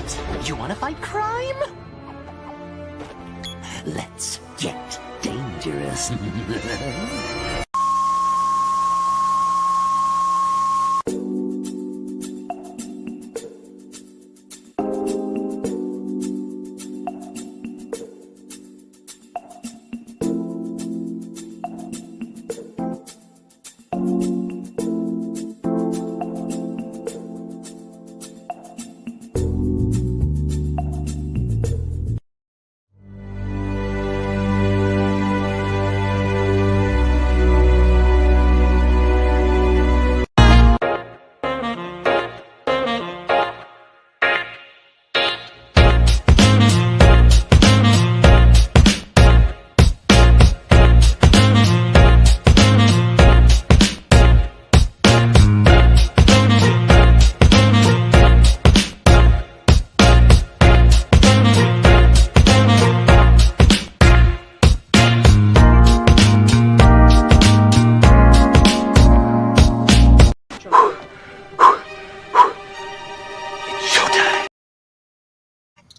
What? You want to fight crime? Let's get dangerous.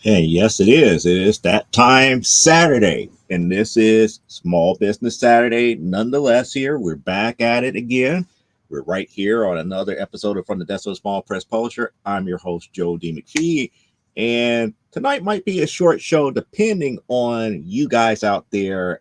And yes, it is. It is that time Saturday. And this is Small Business Saturday. Nonetheless, here we're back at it again. We're right here on another episode of From the Desk of a Small Press Publisher. I'm your host, Joe D. McPhee. And tonight might be a short show depending on you guys out there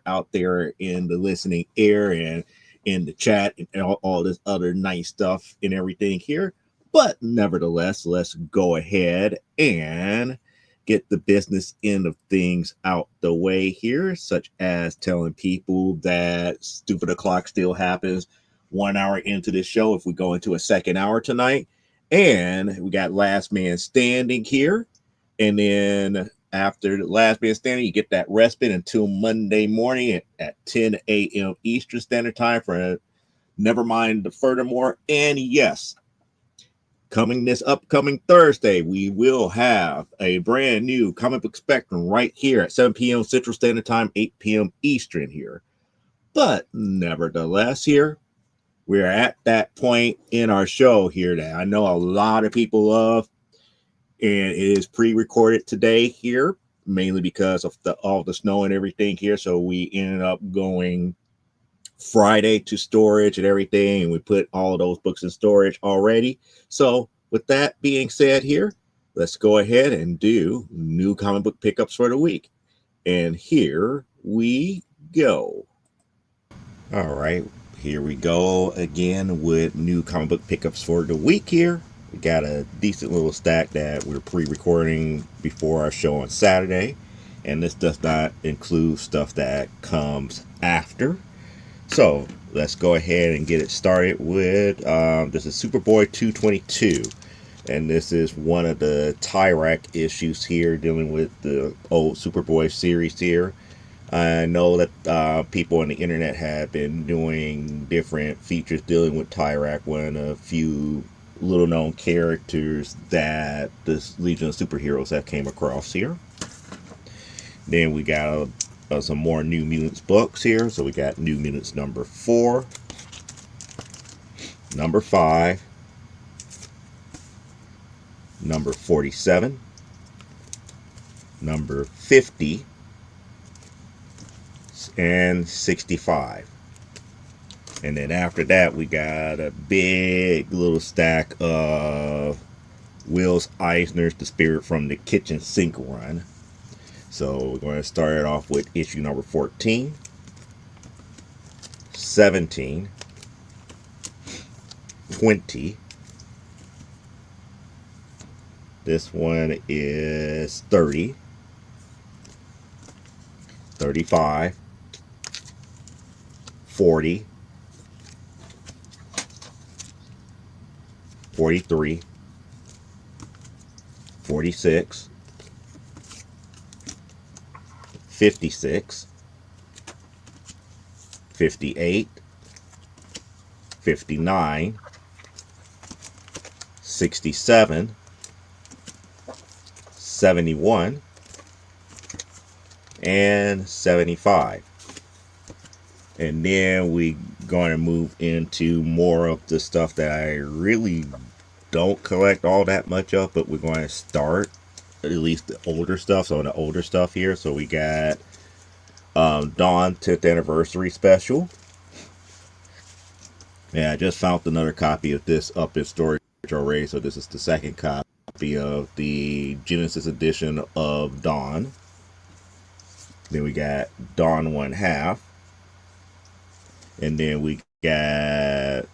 in the listening ear and in the chat and all this other nice stuff and everything here. But nevertheless, let's go ahead and get the business end of things out the way here, such as telling people that Stupid O'Clock still happens 1 hour into this show if we go into a second hour tonight. And we got Last Man Standing here. And then after the Last Man Standing, you get that respite until Monday morning at 10 a.m. Eastern Standard Time for Nevermind the Furthermore. And yes, coming this upcoming Thursday, we will have a brand new Comic Book Spectrum right here at 7 p.m. Central Standard Time, 8 p.m. Eastern here. But nevertheless, here, we're at that point in our show here that I know a lot of people love. And it is pre-recorded today here, mainly because of all the snow and everything here. So we ended up going Friday to storage and everything, and we put all of those books in storage already. So with that being said here, let's go ahead and do new comic book pickups for the week. And here we go. All right, here we go again with new comic book pickups for the week here. We got a decent little stack that we're pre-recording before our show on Saturday. And this does not include stuff that comes after. So let's go ahead and get it started with this is Superboy 222, and this is one of the Tyrak issues here dealing with the old Superboy series here. I know that people on the internet have been doing different features dealing with Tyrak, one of a few little known characters that this Legion of Superheroes have came across here. Then we got some more New Mutants books here. So we got New Mutants number 4, number 5, number 47, number 50, and 65. And then after that, we got a big little stack of Wills Eisner's The Spirit from the Kitchen Sink run. So we're going to start it off with issue number 14, 17, 20. This one is 30, 35, 40, 43, 46, 56, 58, 59, 67, 71, and 75. And then we going to move into more of the stuff that I really don't collect all that much of, but we're going to start at least the older stuff. So the older stuff here. So we got Dawn 10th anniversary special. Yeah, I just found another copy of this up in storage already. So this is the second copy of the Genesis edition of Dawn. Then we got Dawn 1/2. And then we got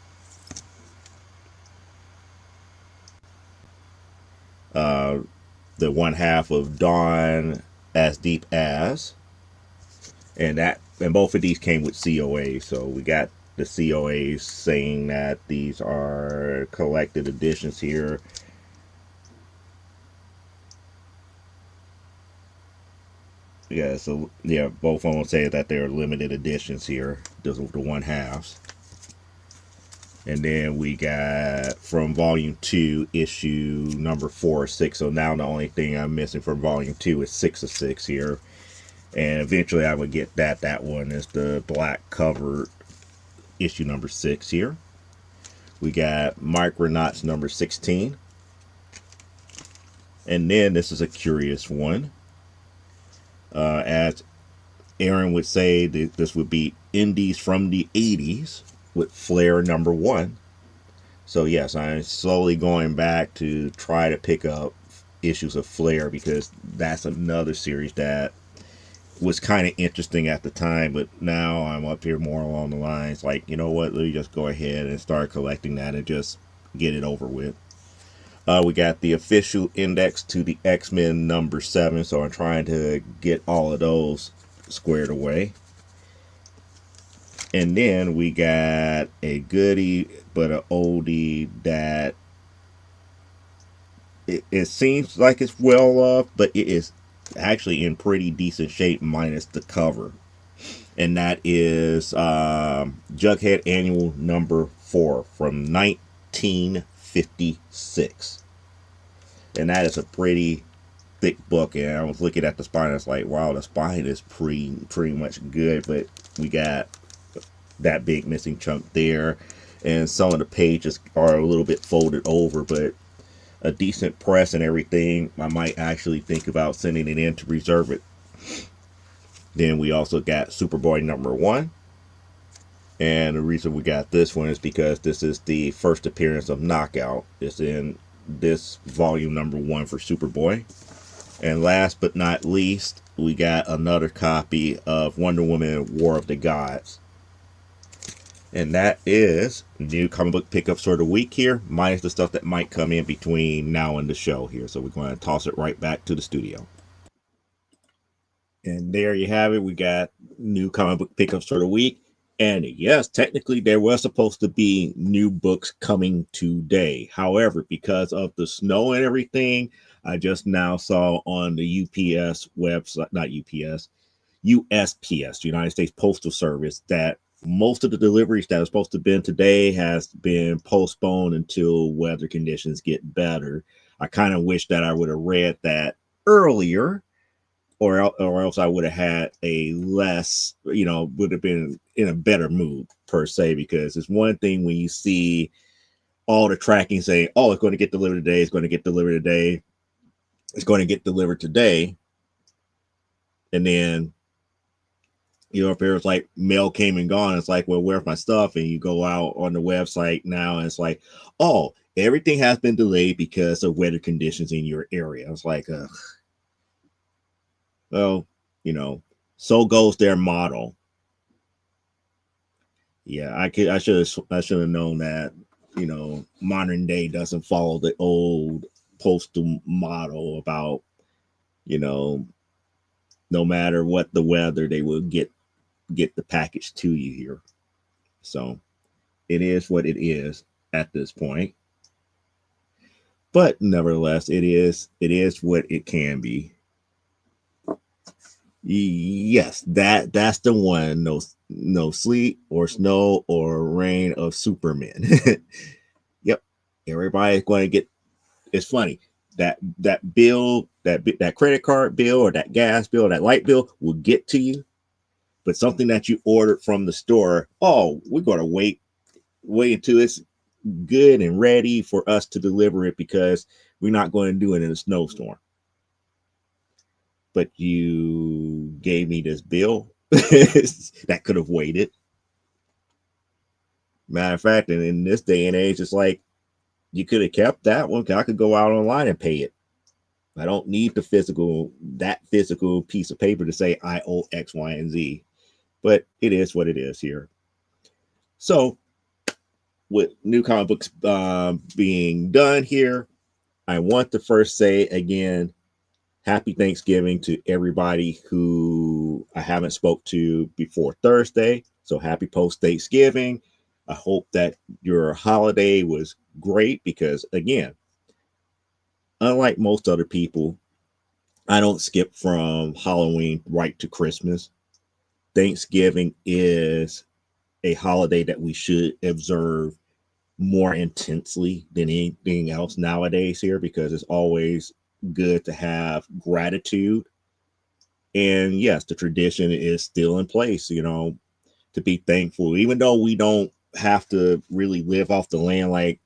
the 1/2 of Dawn As Deep As. And both of these came with COA. So we got the COAs saying that these are collected editions here. Yeah, so yeah, both of them say that they're limited editions here. Those are the 1/2s. And then we got from volume 2, issue number 4 or 6. So now the only thing I'm missing from volume 2 is 6 of 6 here. And eventually I would get that. That one is the black cover issue number 6 here. We got Micronauts number 16. And then this is a curious one. As Aaron would say, this would be indies from the 80s with Flair number 1. So yes, I'm slowly going back to try to pick up issues of Flair because that's another series that was kind of interesting at the time, but now I'm up here more along the lines like, you know what, let me just go ahead and start collecting that and just get it over with. We got the official index to the X-Men number 7, so I'm trying to get all of those squared away. And then we got a goodie but an oldie that it seems like it's well loved, but it is actually in pretty decent shape minus the cover. And that is Jughead Annual number 4 from 1956. And that is a pretty thick book. And I was looking at the spine, I was like, wow, the spine is pretty much good, but we got that big missing chunk there. And some of the pages are a little bit folded over, but a decent press and everything. I might actually think about sending it in to reserve it. Then we also got Superboy number 1. And the reason we got this one is because this is the first appearance of Knockout. It's in this volume number 1 for Superboy. And last but not least, we got another copy of Wonder Woman War of the Gods. And that is new comic book pickups for the week here, minus the stuff that might come in between now and the show here. So we're going to toss it right back to the studio. And there you have it. We got new comic book pickups for the week. And yes, technically there was supposed to be new books coming today. However, because of the snow and everything, I just now saw on the UPS website, not UPS, USPS, United States Postal Service, that most of the deliveries that are supposed to have been today has been postponed until weather conditions get better. I kind of wish that I would have read that earlier, or else I would have had a less, would have been in a better mood per se, because it's one thing when you see all the tracking saying, oh, it's going to get delivered today, it's going to get delivered today, it's going to get delivered today. And then, if there's like mail came and gone, it's like, well, where's my stuff? And you go out on the website now and it's like, oh, everything has been delayed because of weather conditions in your area. It's like, well, so goes their model. Yeah, I should have known that, modern day doesn't follow the old postal model about, no matter what the weather, they will get the package to you here. So it is what it is at this point. But nevertheless, it is what it can be. Yes, that's the one. No sleet or snow or rain of Superman. Yep, everybody's going to get. It's funny that bill, that credit card bill or that gas bill, that light bill will get to you, but something that you ordered from the store, oh, we're going to wait until it's good and ready for us to deliver it because we're not going to do it in a snowstorm. but you gave me this bill that could have waited. Matter of fact, and in this day and age, it's like you could have kept that one. I could go out online and pay it. I don't need that physical piece of paper to say I owe X, Y, and Z. But it is what it is here. So, with new comic books being done here, I want to first say again, happy Thanksgiving to everybody who I haven't spoke to before Thursday. So happy post Thanksgiving. I hope that your holiday was great because, again, unlike most other people, I don't skip from Halloween right to Christmas. Thanksgiving is a holiday that we should observe more intensely than anything else nowadays here because it's always good to have gratitude. And yes, the tradition is still in place, to be thankful, even though we don't have to really live off the land like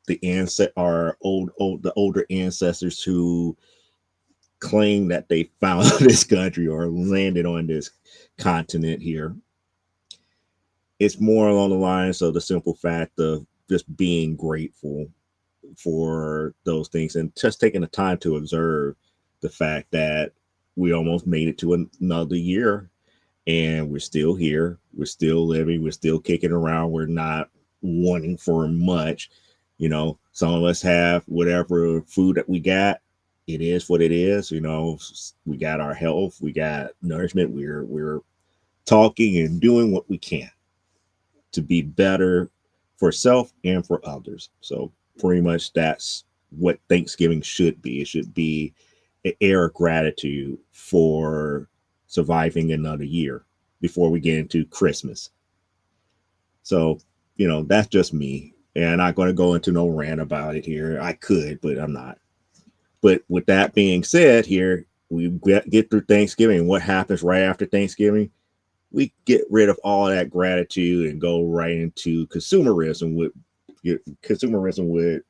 the older ancestors who claim that they found this country or landed on this continent here. It's more along the lines of the simple fact of just being grateful for those things and just taking the time to observe the fact that we almost made it to another year and we're still here. We're still living. We're still kicking around. We're not wanting for much. Some of us have whatever food that we got. It is what it is. We got our health. We got nourishment. We're talking and doing what we can to be better for self and for others. So pretty much that's what Thanksgiving should be. It should be an air of gratitude for surviving another year before we get into Christmas. So, that's just me. And I'm not going to go into no rant about it here. I could, but I'm not. But with that being said, here we get through Thanksgiving. What happens right after Thanksgiving? We get rid of all that gratitude and go right into consumerism with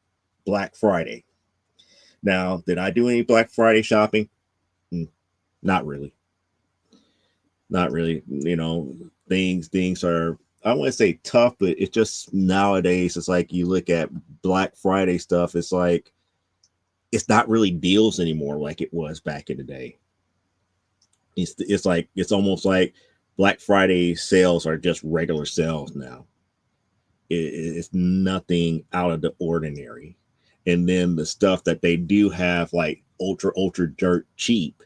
Black Friday. Now, did I do any Black Friday shopping? Not really. Not really. Things are, I wouldn't say tough, but it's just nowadays, it's like you look at Black Friday stuff, it's like it's not really deals anymore like it was back in the day. It's almost like Black Friday sales are just regular sales now. It's nothing out of the ordinary. And then the stuff that they do have, like ultra dirt cheap,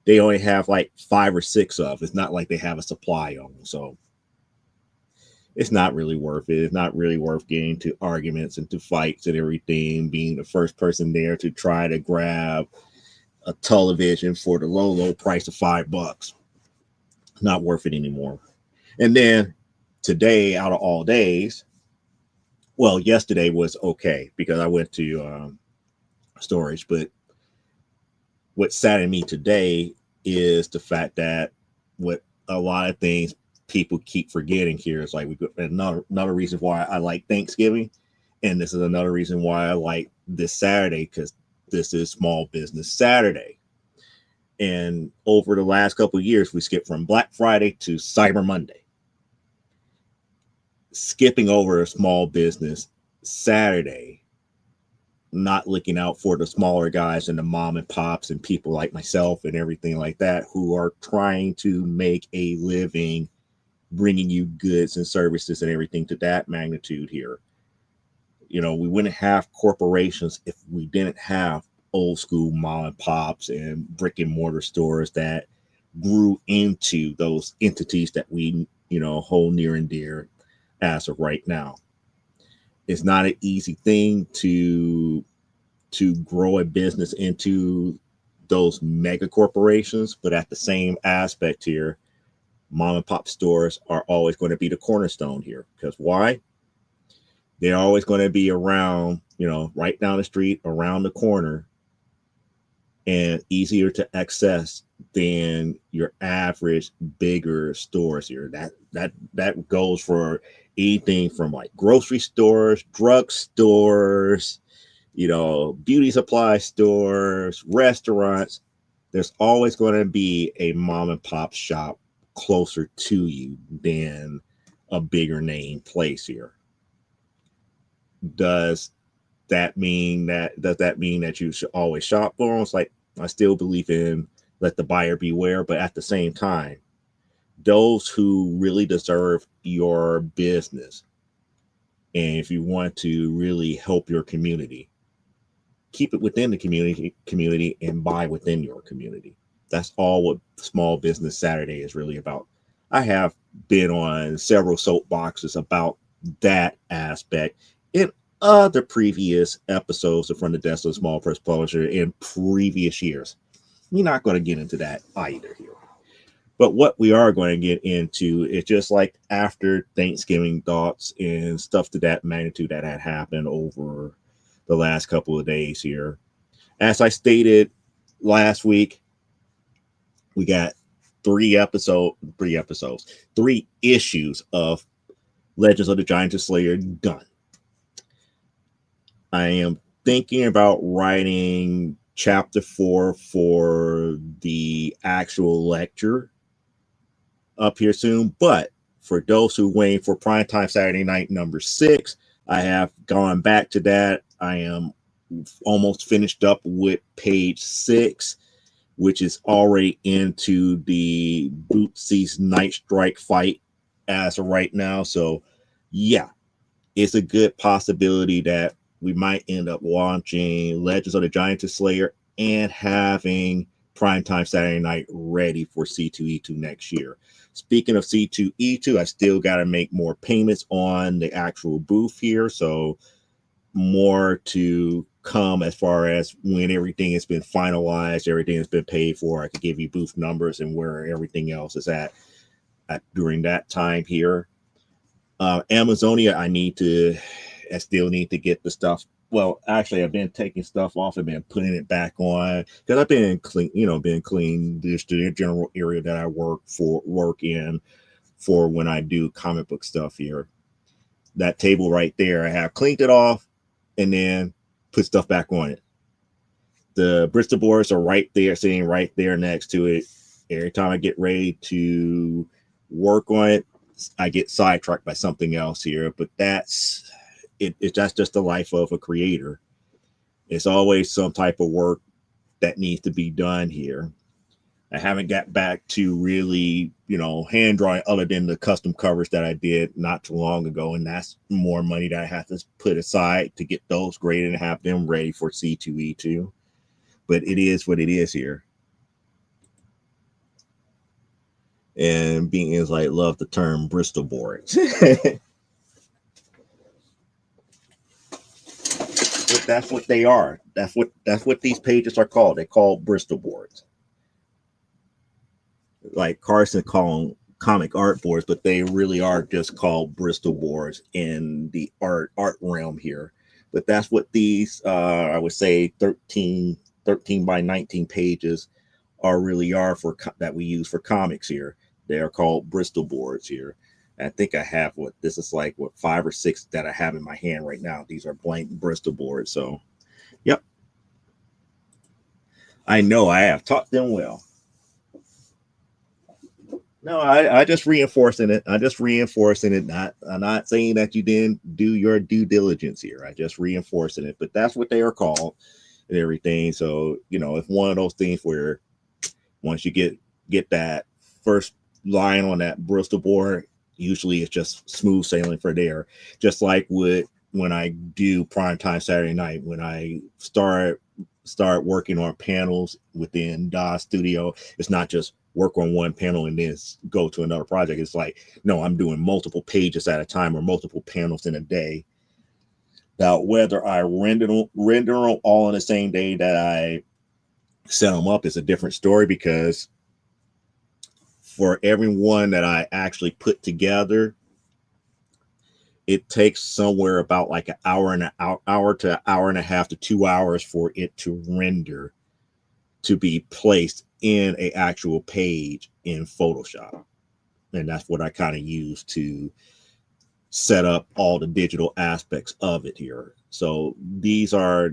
they only have like 5 or 6 of. It's not like they have a supply on them. So it's not really worth it. It's not really worth getting into arguments and to fights and everything, being the first person there to try to grab a television for the low price of $5. Not worth it anymore. And then today, out of all days, well, yesterday was okay because I went to storage, but what saddened me today is the fact that what a lot of things people keep forgetting here is like another reason why I like Thanksgiving, and this is another reason why I like this Saturday, because this is Small Business Saturday. And over the last couple of years, we skipped from Black Friday to Cyber Monday, skipping over a Small Business Saturday, not looking out for the smaller guys and the mom and pops and people like myself and everything like that who are trying to make a living bringing you goods and services and everything to that magnitude here. We wouldn't have corporations if we didn't have old school mom and pops and brick and mortar stores that grew into those entities that we, hold near and dear as of right now. It's not an easy thing to grow a business into those mega corporations, but at the same aspect here, mom and pop stores are always going to be the cornerstone here. Because why? They're always going to be around, right down the street, around the corner, and easier to access than your average bigger stores here. That goes for anything from like grocery stores, drug stores, beauty supply stores, restaurants. there's always going to be a mom and pop shop closer to you than a bigger name place here. Does that mean that you should always shop for them? It's like, I still believe in let the buyer beware, but at the same time, those who really deserve your business, and if you want to really help your community, keep it within the community and buy within your community. That's all what Small Business Saturday is really about. I have been on several soapboxes about that aspect in other previous episodes of From the Desk of Small Press Publisher in previous years. We're not going to get into that either here. But what we are going to get into is just like after Thanksgiving thoughts and stuff to that magnitude that had happened over the last couple of days here. As I stated last week, we got three issues of Legends of the Giant Slayer done. I am thinking about writing chapter 4 for the actual lecture up here soon, but for those who waiting for Primetime Saturday Night number 6, I have gone back to that. I am almost finished up with page 6, which is already into the Bootsy's Night Strike fight as of right now. So yeah, it's a good possibility that we might end up launching Legends of the Giant Slayer and having Primetime Saturday Night ready for C2E2 next year. Speaking of C2E2, I still got to make more payments on the actual booth here. So more to come as far as when everything has been finalized, everything has been paid for. I could give you booth numbers and where everything else is at during that time here. Amazonia, I still need to get the stuff. Well, actually, I've been taking stuff off and been putting it back on because I've been clean just the general area that I work in for when I do comic book stuff here. That table right there, I have cleaned it off and then put stuff back on it. The Bristol boards are right there, sitting right there next to it. Every time I get ready to work on it, I get sidetracked by something else here, but that's just the life of a creator. It's always some type of work that needs to be done here. I haven't got back to really, hand drawing other than the custom covers that I did not too long ago. And that's more money that I have to put aside to get those graded and have them ready for C2E2. But it is what it is here. And being is like, love the term Bristol boards. But that's what they are. That's what these pages are called. They're called Bristol boards. Like Carson call them comic art boards, but they really are just called Bristol boards in the art realm here. But that's what these I would say 13 by 19 pages really are for that we use for comics here. They are called Bristol boards here. I think I have this is like 5 or 6 that I have in my hand right now. These are blank Bristol boards. So, yep. I know I have taught them well. No, I just reinforcing it. I'm not saying that you didn't do your due diligence here. I just reinforcing it. But that's what they are called and everything. So, it's one of those things where once you get that first line on that Bristol board, usually it's just smooth sailing for there. Just like when I do Primetime Saturday Night, when I start working on panels within DOS Studio, it's not just work on one panel and then go to another project. It's like, no, I'm doing multiple pages at a time or multiple panels in a day. Now, whether I render them all on the same day that I set them up is a different story, because for every one that I actually put together, it takes somewhere about like an hour to an hour and a half to 2 hours for it to render to be placed in a actual page in Photoshop. And that's what I kind of use to set up all the digital aspects of it here. So these are,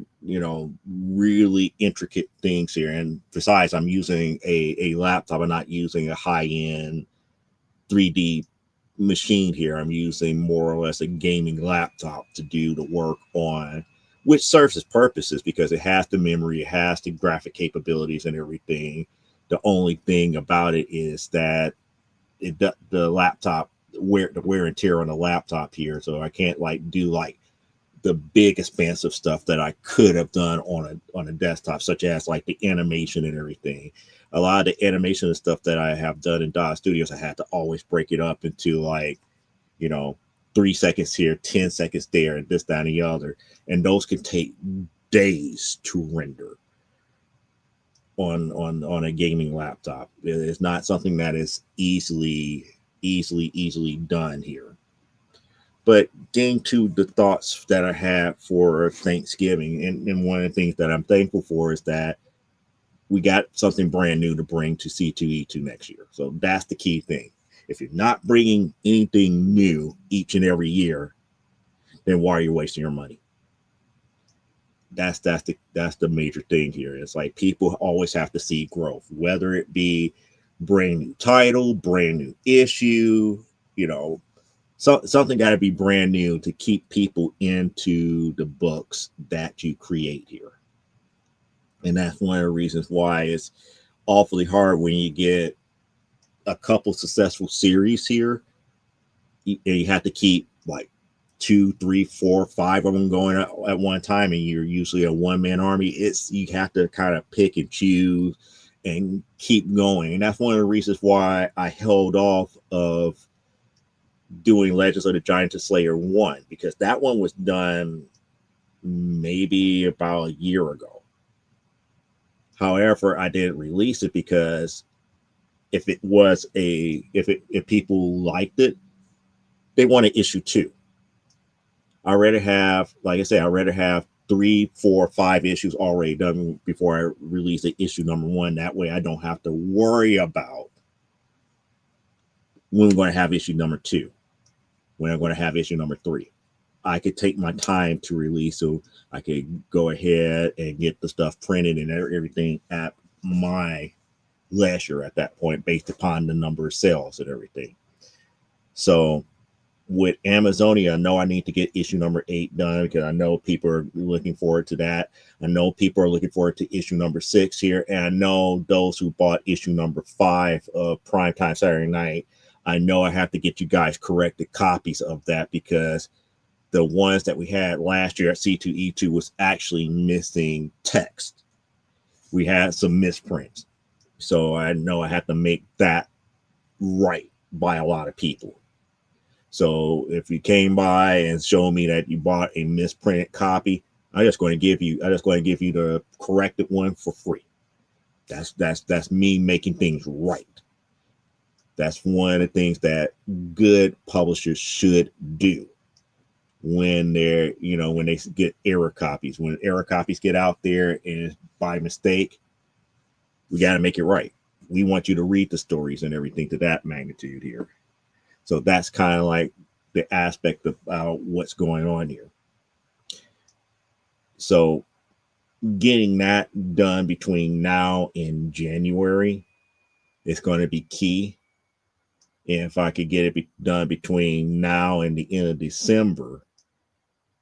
really intricate things here. And besides, I'm using a laptop. I'm not using a high end 3D machine here. I'm using more or less a gaming laptop to do the work on, which serves its purposes because it has the memory, it has the graphic capabilities and everything. The only thing about it is that the laptop, the wear and tear on the laptop here, so I can't like do like the big expansive stuff that I could have done on a desktop, such as like the animation and everything. A lot of the animation and stuff that I have done in DOS Studios, I had to always break it up into like, you know, 3 seconds here, 10 seconds there, and this, that, and the other. And those can take days to render on a gaming laptop. It's not something that is easily done here. But getting to the thoughts that I had for Thanksgiving, and one of the things that I'm thankful for is that we got something brand new to bring to C2E2 next year. So that's the key thing. If you're not bringing anything new each and every year, then why are you wasting your money? That's the major thing here. It's like people always have to see growth, whether it be brand new title, brand new issue, something got to be brand new to keep people into the books that you create here. And that's one of the reasons why it's awfully hard when you get a couple successful series here. You have to keep like 2, 3, 4, 5 of them going at one time, and you're usually a one-man army. You have to kind of pick and choose and keep going. And that's one of the reasons why I held off of doing Legends of the Giant Slayer 1, because that one was done maybe about a year ago. However, I didn't release it because if people liked it, they want to issue 2. I rather have, like I say, 3, 4, 5 issues already done before I release the issue number 1. That way I don't have to worry about when we're going to have issue number 2, when I'm going to have issue number 3. I could take my time to release, so I could go ahead and get the stuff printed and everything at my leisure at that point, based upon the number of sales and everything. So with Amazonia, I know I need to get issue number 8 done because I know people are looking forward to that. I know people are looking forward to issue number 6 here. And I know those who bought issue number 5 of Primetime Saturday Night, I know I have to get you guys corrected copies of that, because the ones that we had last year at C2E2 was actually missing text. We had some misprints. So I know I have to make that right by a lot of people. So if you came by and showed me that you bought a misprinted copy, I'm just going to give you the corrected one for free. That's me making things right. That's one of the things that good publishers should do when when they get error copies. When error copies get out there and by mistake, we got to make it right. We want you to read the stories and everything to that magnitude here. So that's kind of like the aspect of what's going on here. So getting that done between now and January is going to be key. And if I could get it done between now and the end of December,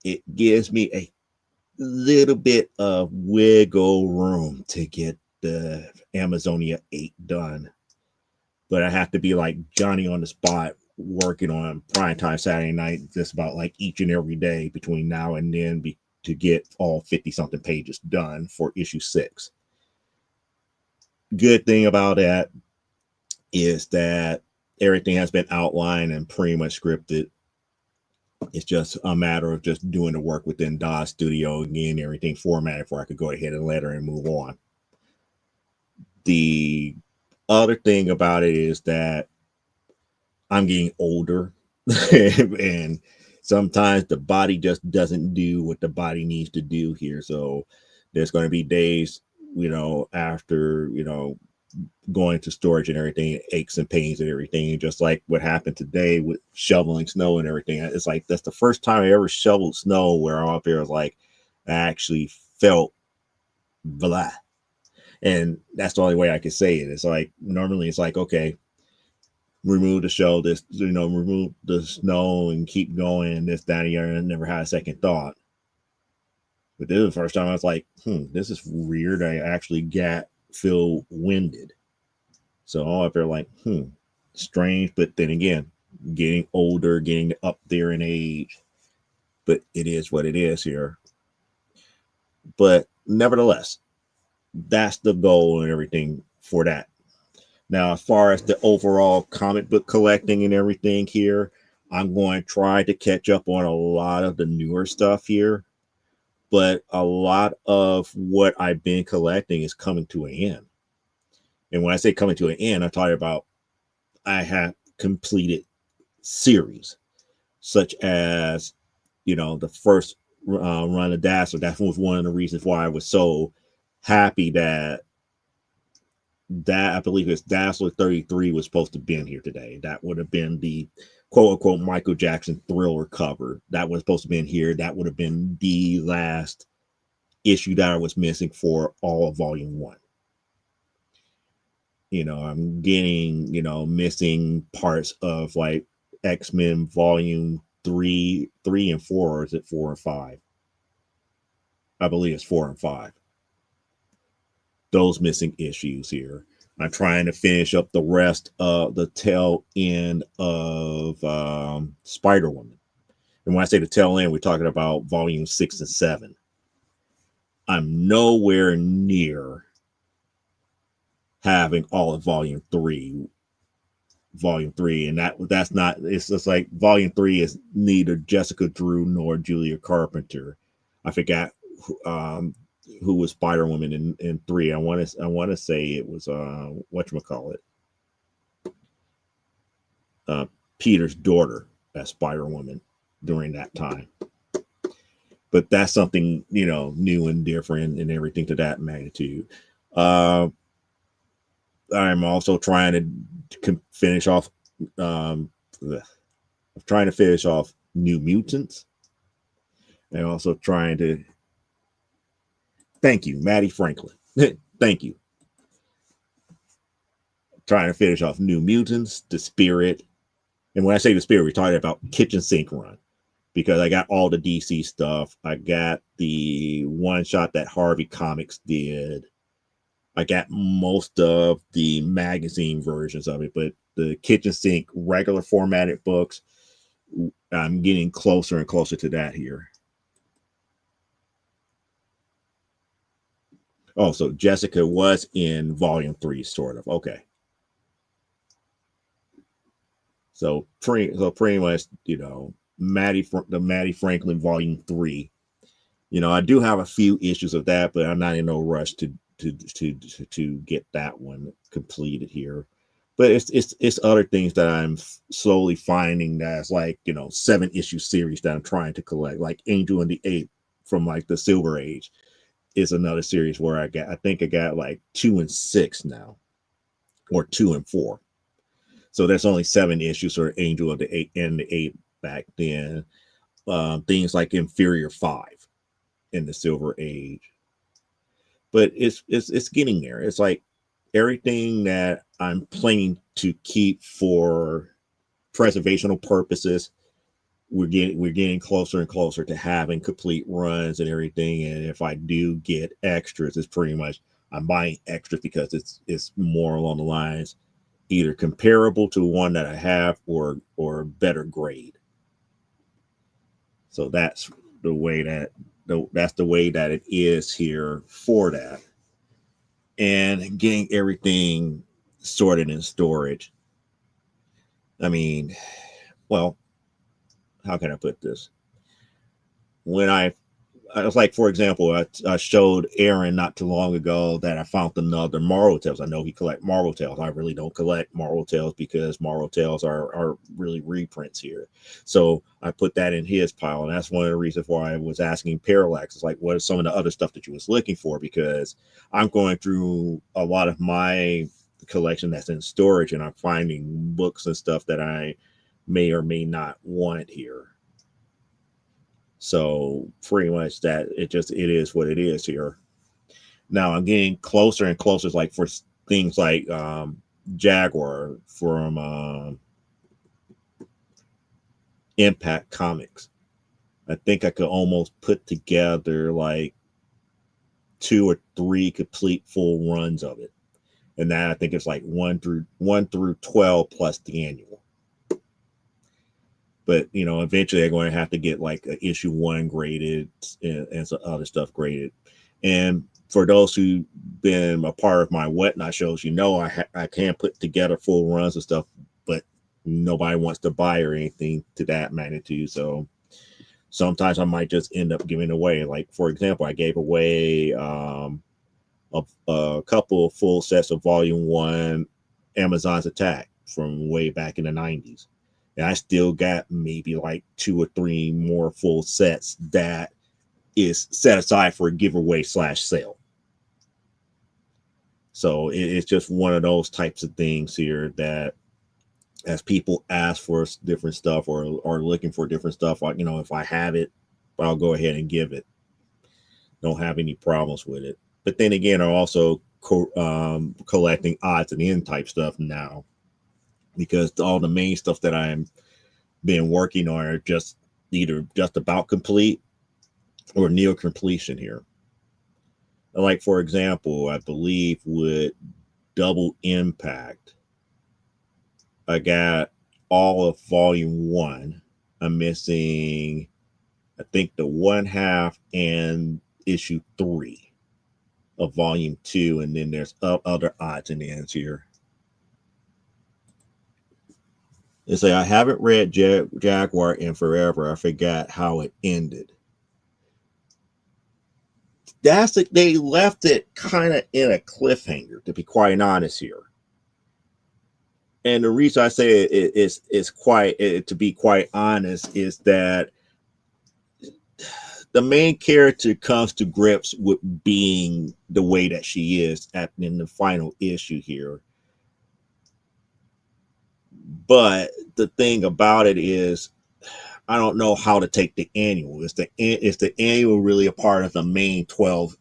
it gives me a little bit of wiggle room to get the Amazonia 8 done. But I have to be like Johnny on the spot, working on Primetime Saturday Night just about like each and every day between now and then to get all 50 something pages done for issue 6. Good thing about that is that everything has been outlined and pretty much scripted. It's just a matter of just doing the work within DOS Studio and getting everything formatted before I could go ahead and let her and move on. The other thing about it is that I'm getting older and sometimes the body just doesn't do what the body needs to do here. So there's going to be days, after, going to storage and everything, aches and pains and everything. Just like what happened today with shoveling snow and everything. It's like that's the first time I ever shoveled snow where I'm up there was like I actually felt blah. And that's the only way I could say it. It's like normally it's like, okay, remove the show, this, remove the snow and keep going, this, that, and the other. I never had a second thought. But this is the first time I was like, this is weird. I actually feel winded. So all up there like, strange. But then again, getting older, getting up there in age. But it is what it is here. But nevertheless, that's the goal and everything for that. Now, as far as the overall comic book collecting and everything here, I'm going to try to catch up on a lot of the newer stuff here. But a lot of what I've been collecting is coming to an end. And when I say coming to an end, I'm talking about I have completed series, such as, the first run of Dazzler. That was one of the reasons why I was so happy that I believe it's Dazzler 33 was supposed to be in here today. That would have been the quote unquote Michael Jackson Thriller cover. That was supposed to be in here. That would have been the last issue that I was missing for all of volume 1. I'm getting, missing parts of like X-Men volume 3 and 4, or is it 4 and 5? I believe it's 4 and 5. Those missing issues here. I'm trying to finish up the rest of the tail end of Spider-Woman. And when I say the tail end, we're talking about volume 6 and 7. I'm nowhere near having all of volume 3. And that's not, it's just like volume 3 is neither Jessica Drew nor Julia Carpenter. I forgot who was Spider-Woman in 3. I want to say it was whatchamacallit, Peter's daughter as Spider-Woman during that time. But that's something, new and different and everything to that magnitude. I'm also trying to finish off New Mutants, and also trying to thank you, Maddie Franklin. Thank you. Trying to finish off New Mutants, The Spirit. And when I say The Spirit, we're talking about Kitchen Sink run, because I got all the DC stuff. I got the one shot that Harvey Comics did. I got most of the magazine versions of it, but the Kitchen Sink regular formatted books, I'm getting closer and closer to that here. Oh, so Jessica was in volume 3, sort of. Okay. So pretty much, the Maddie Franklin volume 3. I do have a few issues of that, but I'm not in no rush to get that one completed here. But it's other things that I'm slowly finding that's like 7-issue series that I'm trying to collect, like Angel and the Ape from like the Silver Age is another series where I think I got like 2 and 6 now, or 2 and 4. So there's only 7 issues for Angel of the Ape and the Ape back then. Things like Inferior 5 in the Silver Age. But it's getting there. It's like everything that I'm planning to keep for preservational purposes, we're getting closer and closer to having complete runs and everything. And if I do get extras, it's pretty much I'm buying extras because it's more along the lines either comparable to one that I have or better grade. So that's the way that it is here for that. And getting everything sorted in storage. I mean, well, how can I put this? When I was like, for example, I showed Aaron not too long ago that I found another Marvel Tales. I know he collect Marvel Tales. I really don't collect Marvel Tales because Marvel Tales are really reprints here. So I put that in his pile, and that's one of the reasons why I was asking Parallax. It's like, what is some of the other stuff that you was looking for? Because I'm going through a lot of my collection that's in storage, and I'm finding books and stuff that I may or may not want here. So pretty much that it is what it is here. Now I'm getting closer and closer, like for things like Jaguar from Impact Comics. I think I could almost put together like 2 or 3 complete full runs of it, and that I think it's like 1 through 12 plus the annual. But eventually they're going to have to get like a issue 1 graded and some other stuff graded. And for those who've been a part of my whatnot shows, I can put together full runs and stuff, but nobody wants to buy or anything to that magnitude. So sometimes I might just end up giving away. Like, for example, I gave away a couple of full sets of Volume 1 Amazon's Attack from way back in the 90s. And I still got maybe like 2 or 3 more full sets that is set aside for a giveaway / sale. So it's just one of those types of things here that as people ask for different stuff or are looking for different stuff, like, if I have it, I'll go ahead and give it. Don't have any problems with it. But then again, I'm also collecting odds and end type stuff now, because all the main stuff that I'm been working on are just either just about complete or near completion here. Like, for example, I believe with Double Impact, I got all of Volume 1. I'm missing, I think, the 1/2 and issue 3 of Volume 2, and then there's other odds and ends here. It's like I haven't read Jaguar in forever. I forgot how it ended. They left it kind of in a cliffhanger, to be quite honest here. And the reason I say to be quite honest, is that the main character comes to grips with being the way that she is in the final issue here. But the thing about it is, I don't know how to take the annual. Is the annual really a part of the main 12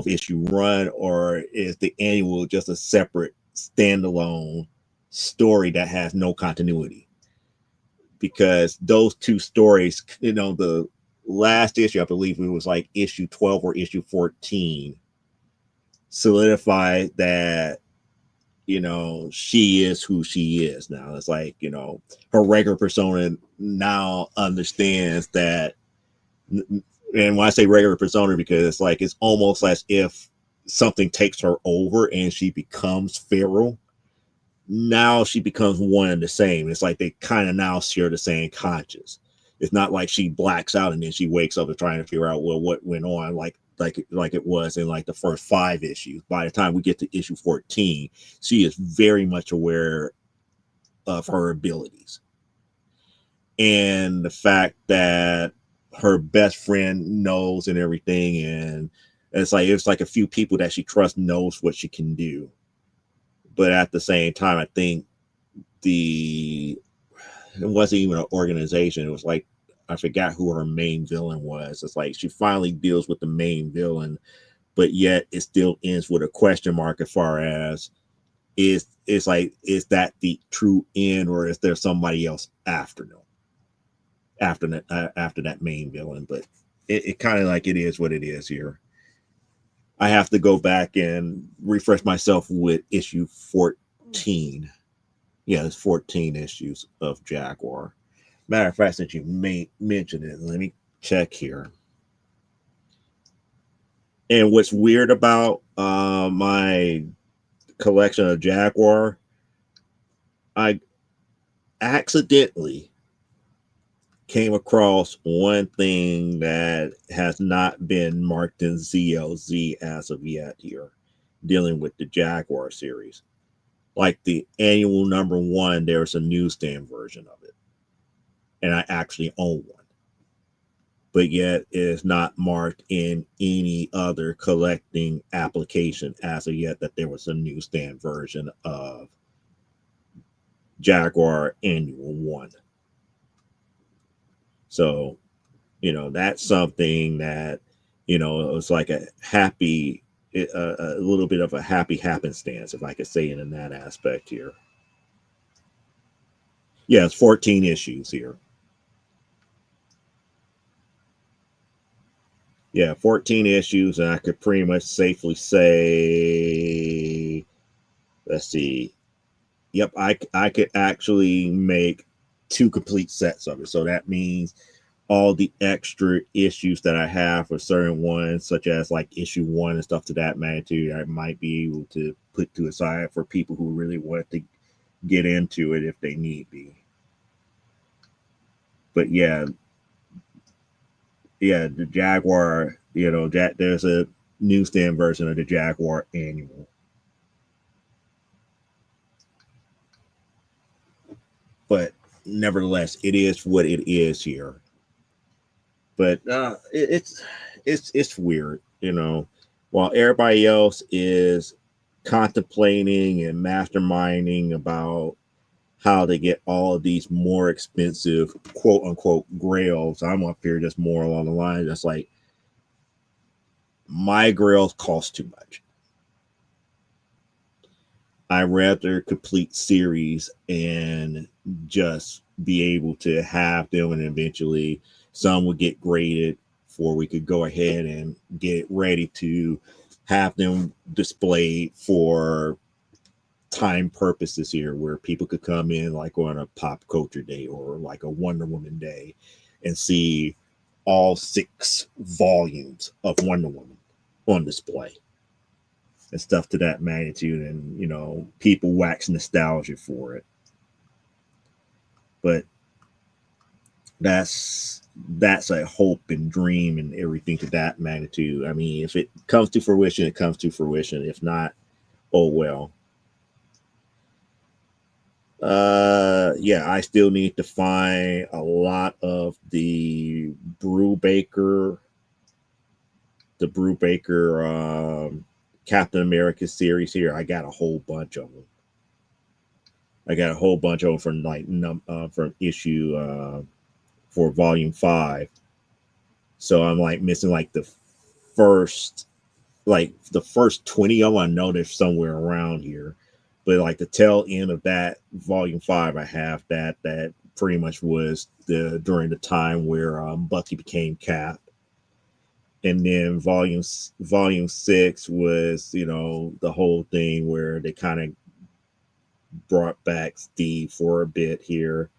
issue run, or is the annual just a separate standalone story that has no continuity? Because those two stories, the last issue, I believe it was like issue 12 or issue 14, solidified that she is who she is now. It's like, her regular persona now understands that. And when I say regular persona, because it's like, it's almost as if something takes her over and she becomes feral. Now she becomes one and the same. It's like they kind of now share the same conscience. It's not like she blacks out and then she wakes up and trying to figure out, well, what went on, like it was in like the first 5 issues. By the time we get to issue 14, she is very much aware of her abilities. And the fact that her best friend knows and everything, and it's like a few people that she trusts knows what she can do. But at the same time, I think it wasn't even an organization. It was like, I forgot who her main villain was. It's like she finally deals with the main villain, but yet it still ends with a question mark as far as is that the true end, or is there somebody else after that main villain? But it kind of like, it is what it is here. I have to go back and refresh myself with issue 14. Yeah, there's 14 issues of Jaguar. Matter of fact, since you mentioned it, let me check here. And what's weird about my collection of Jaguar, I accidentally came across one thing that has not been marked in ZLZ as of yet here, dealing with the Jaguar series. Like the annual number 1, there's a newsstand version of it, and I actually own one. but yet is not marked in any other collecting application as of yet that there was a newsstand version of Jaguar Annual 1. So, that's something that, it was like a happy, a little bit of a happy happenstance, if I could say it in that aspect here. Yeah, it's 14 issues here. Yeah, 14 issues, and I could pretty much safely say, let's see. Yep, I could actually make 2 complete sets of it. So that means all the extra issues that I have for certain ones, such as like issue 1 and stuff to that magnitude, I might be able to put to aside for people who really want to get into it if they need be. But yeah, the Jaguar, there's a newsstand version of the Jaguar Annual. But nevertheless, it is what it is here. But it's weird, While everybody else is contemplating and masterminding about how to get all of these more expensive quote unquote grails, I'm up here just more along the line. That's like, my grails cost too much. I rather complete series and just be able to have them, and eventually some would get graded for we could go ahead and get ready to have them displayed for time purposes here, where people could come in like on a pop culture day or like a Wonder Woman day and see all 6 volumes of Wonder Woman on display and stuff to that magnitude, and people wax nostalgia for it. But that's a hope and dream and everything to that magnitude. I mean, if it comes to fruition, it comes to fruition. If not, oh well. Yeah, I still need to find a lot of the Brubaker Captain America series here. I got a whole bunch of them. From from issue for volume 5. So I'm like missing like the first 20 of them. I know they're somewhere around here, but like the tail end of that volume 5, I have that pretty much was during the time where Bucky became Cap. And then volume 6 was, the whole thing where they kind of brought back Steve for a bit here.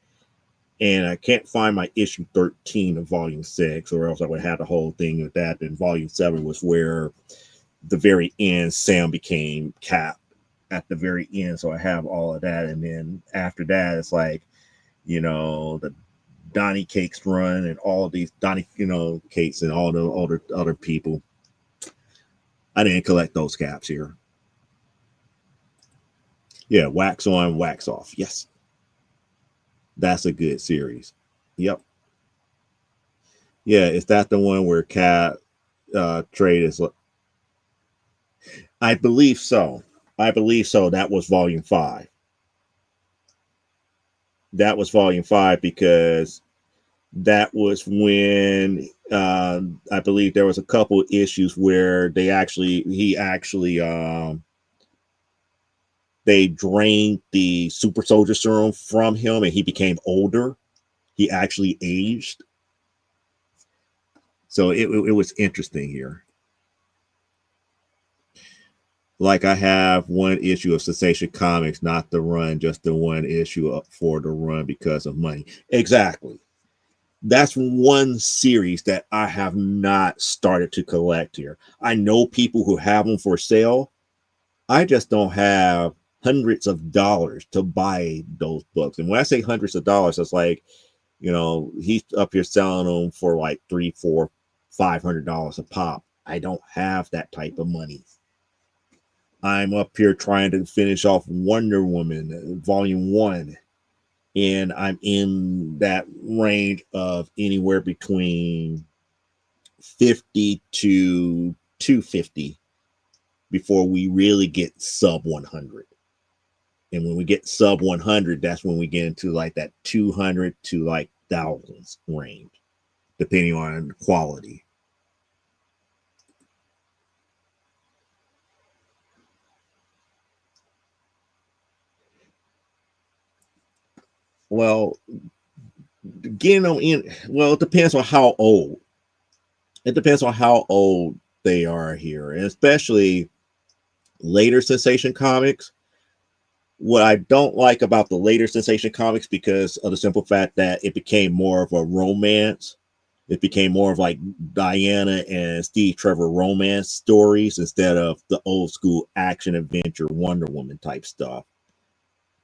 And I can't find my issue 13 of volume 6, or else I would have the whole thing with that. Then volume 7 was where the very end Sam became Cap at the very end. So I have all of that. And then after that, it's like, the Donny Cates run and all these Donny, Cates and all the other people. I didn't collect those caps here. Yeah, wax on, wax off. Yes. That's a good series. Yep. Yeah, is that the one where Cap trade is? I believe so. That was volume 5. That was volume 5 because that was when I believe there was a couple of issues where they drained the super soldier serum from him and he became older. He actually aged. So it was interesting here. Like I have one issue of Sensation Comics, not the run, just the one issue up for the run because of money. Exactly. That's one series that I have not started to collect here. I know people who have them for sale. I just don't have hundreds of dollars to buy those books. And when I say hundreds of dollars, it's like, he's up here selling them for like $300, $400, $500 a pop. I don't have that type of money. I'm up here trying to finish off Wonder Woman volume 1. And I'm in that range of anywhere between 150 to 250 before we really get sub 100. And when we get sub 100, that's when we get into like that 200 to like thousands range, depending on quality. Well, getting them in, well, it depends on how old. It depends on how old they are here, and especially later sensation comics. What I don't like about the later sensation comics, because of the simple fact that it became more of a romance, it became more of like Diana and Steve Trevor romance stories instead of the old school action adventure Wonder Woman type stuff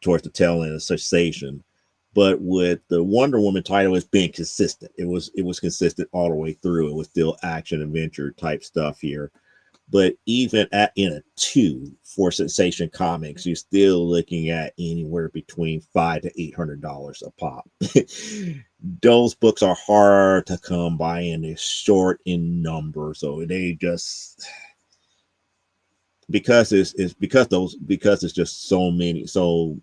towards the tail end of sensation. But with the Wonder Woman title, it's been consistent. It was consistent all the way through. It was still action adventure type stuff here. But even in a 2 for Sensation Comics, you're still looking at anywhere between $500 to $800 a pop. Those books are hard to come by, and they're short in number, so they just, because it's just so many, so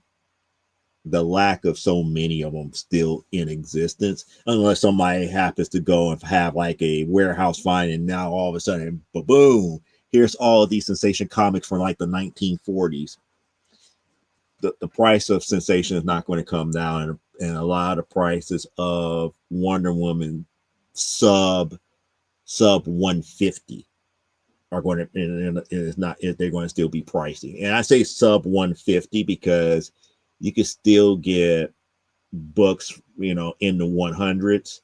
the lack of so many of them still in existence, unless somebody happens to go and have like a warehouse find, and now all of a sudden, boom, here's all of these Sensation comics from like the 1940s. The price of Sensation is not going to come down, and a lot of prices of Wonder Woman sub 150 are going to, and it's not, they're going to still be pricey. And I say sub 150 because you can still get books, in the 100s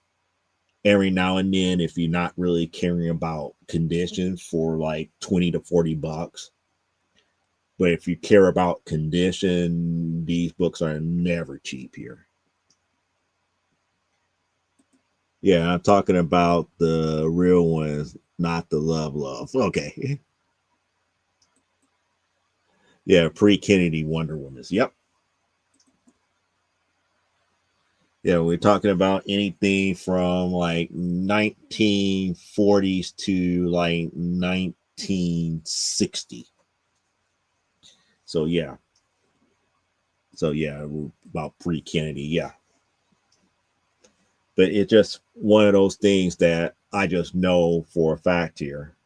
every now and then if you're not really caring about condition, for like 20 to 40 bucks. But if you care about condition, these books are never cheap here. Yeah, I'm talking about the real ones, not the love. Okay. Yeah, pre-Kennedy Wonder Woman. Yep. Yeah, we're talking about anything from like 1940s to like 1960. So yeah. About pre-Kennedy, yeah. But it's just one of those things that I just know for a fact here.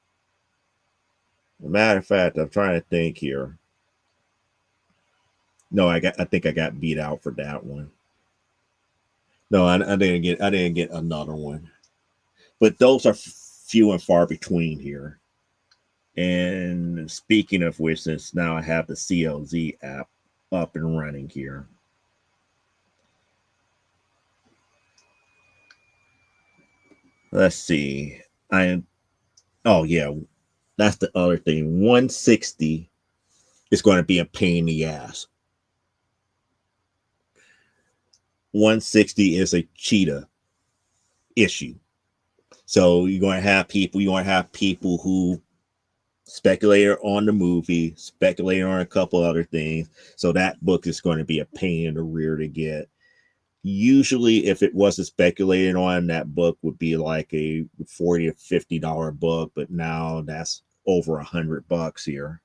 As a matter of fact, I'm trying to think here. No, I think I got beat out for that one. No, I didn't get another one. But those are few and far between here. And speaking of which, since now I have the CLZ app up and running here, let's see. Oh yeah, that's the other thing. 160 is going to be a pain in the ass. 160 is a cheetah issue. So you're going to have people who speculated on the movie, speculated on a couple other things. So that book is going to be a pain in the rear to get. Usually, if it wasn't speculated on, that book would be like a $40 to $50 book, but now that's over $100 here.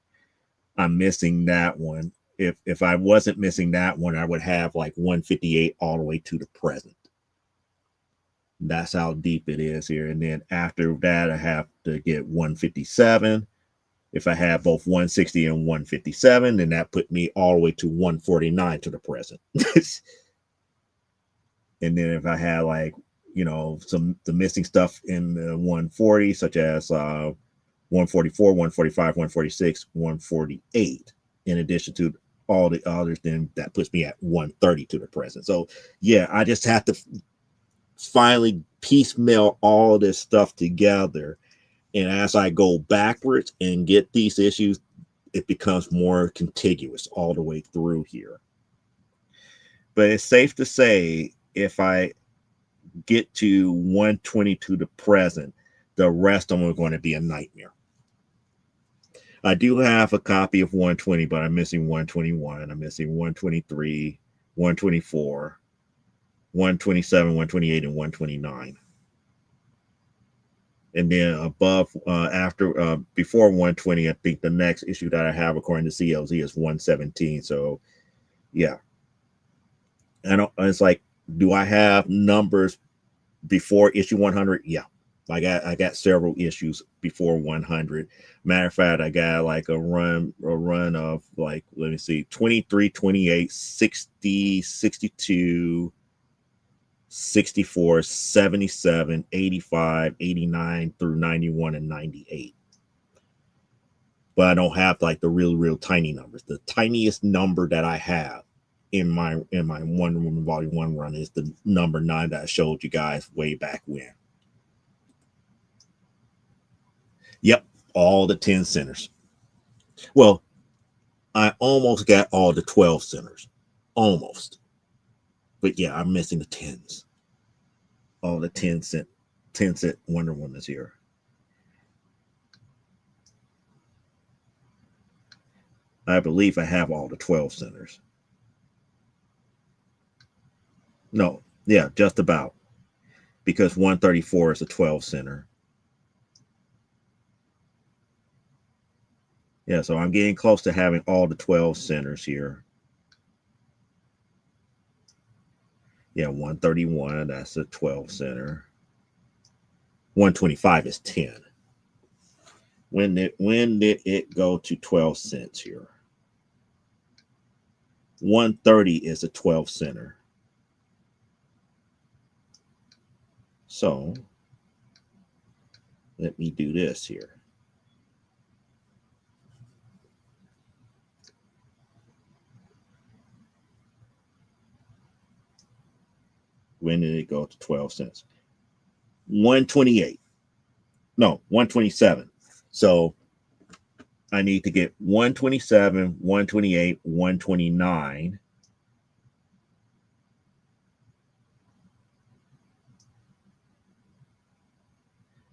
I'm missing that one. If I wasn't missing that one, I would have like 158 all the way to the present. That's how deep it is here. And then after that, I have to get 157. If I have both 160 and 157, then that put me all the way to 149 to the present. And then if I had like, the missing stuff in the 140, such as 144, 145, 146, 148, in addition to all the others, then that puts me at 130 to the present. So yeah, I just have to finally piecemeal all this stuff together. And as I go backwards and get these issues, it becomes more contiguous all the way through here. But it's safe to say, if I get to 120 to the present, the rest of them are going to be a nightmare. I do have a copy of 120, but I'm missing 121. I'm missing 123, 124, 127, 128, and 129. And then above, before 120, I think the next issue that I have according to CLZ is 117. So yeah, I don't. It's like, do I have numbers before issue 100? Yeah, I got several issues before 100. Matter of fact, I got like a run of, like, let me see, 23, 28, 60, 62, 64, 77, 85, 89 through 91 and 98. But I don't have like the real tiny numbers. The tiniest number that I have in my Wonder Woman Volume 1 run is the number 9 that I showed you guys way back when. Yep, all the 10 centers. Well, I almost got all the 12 centers. Almost. But yeah, I'm missing the 10s. All the 10 cent Wonder Woman's here. I believe I have all the 12 centers. No, yeah, just about. Because 134 is a 12 center. Yeah, so I'm getting close to having all the 12 centers here. Yeah, 131, that's a 12 center. 125 is 10. When did it go to 12 cents here? 130 is a 12 center. So let me do this here. When did it go to 12 cents? 128. No, 127. So I need to get 127, 128, 129.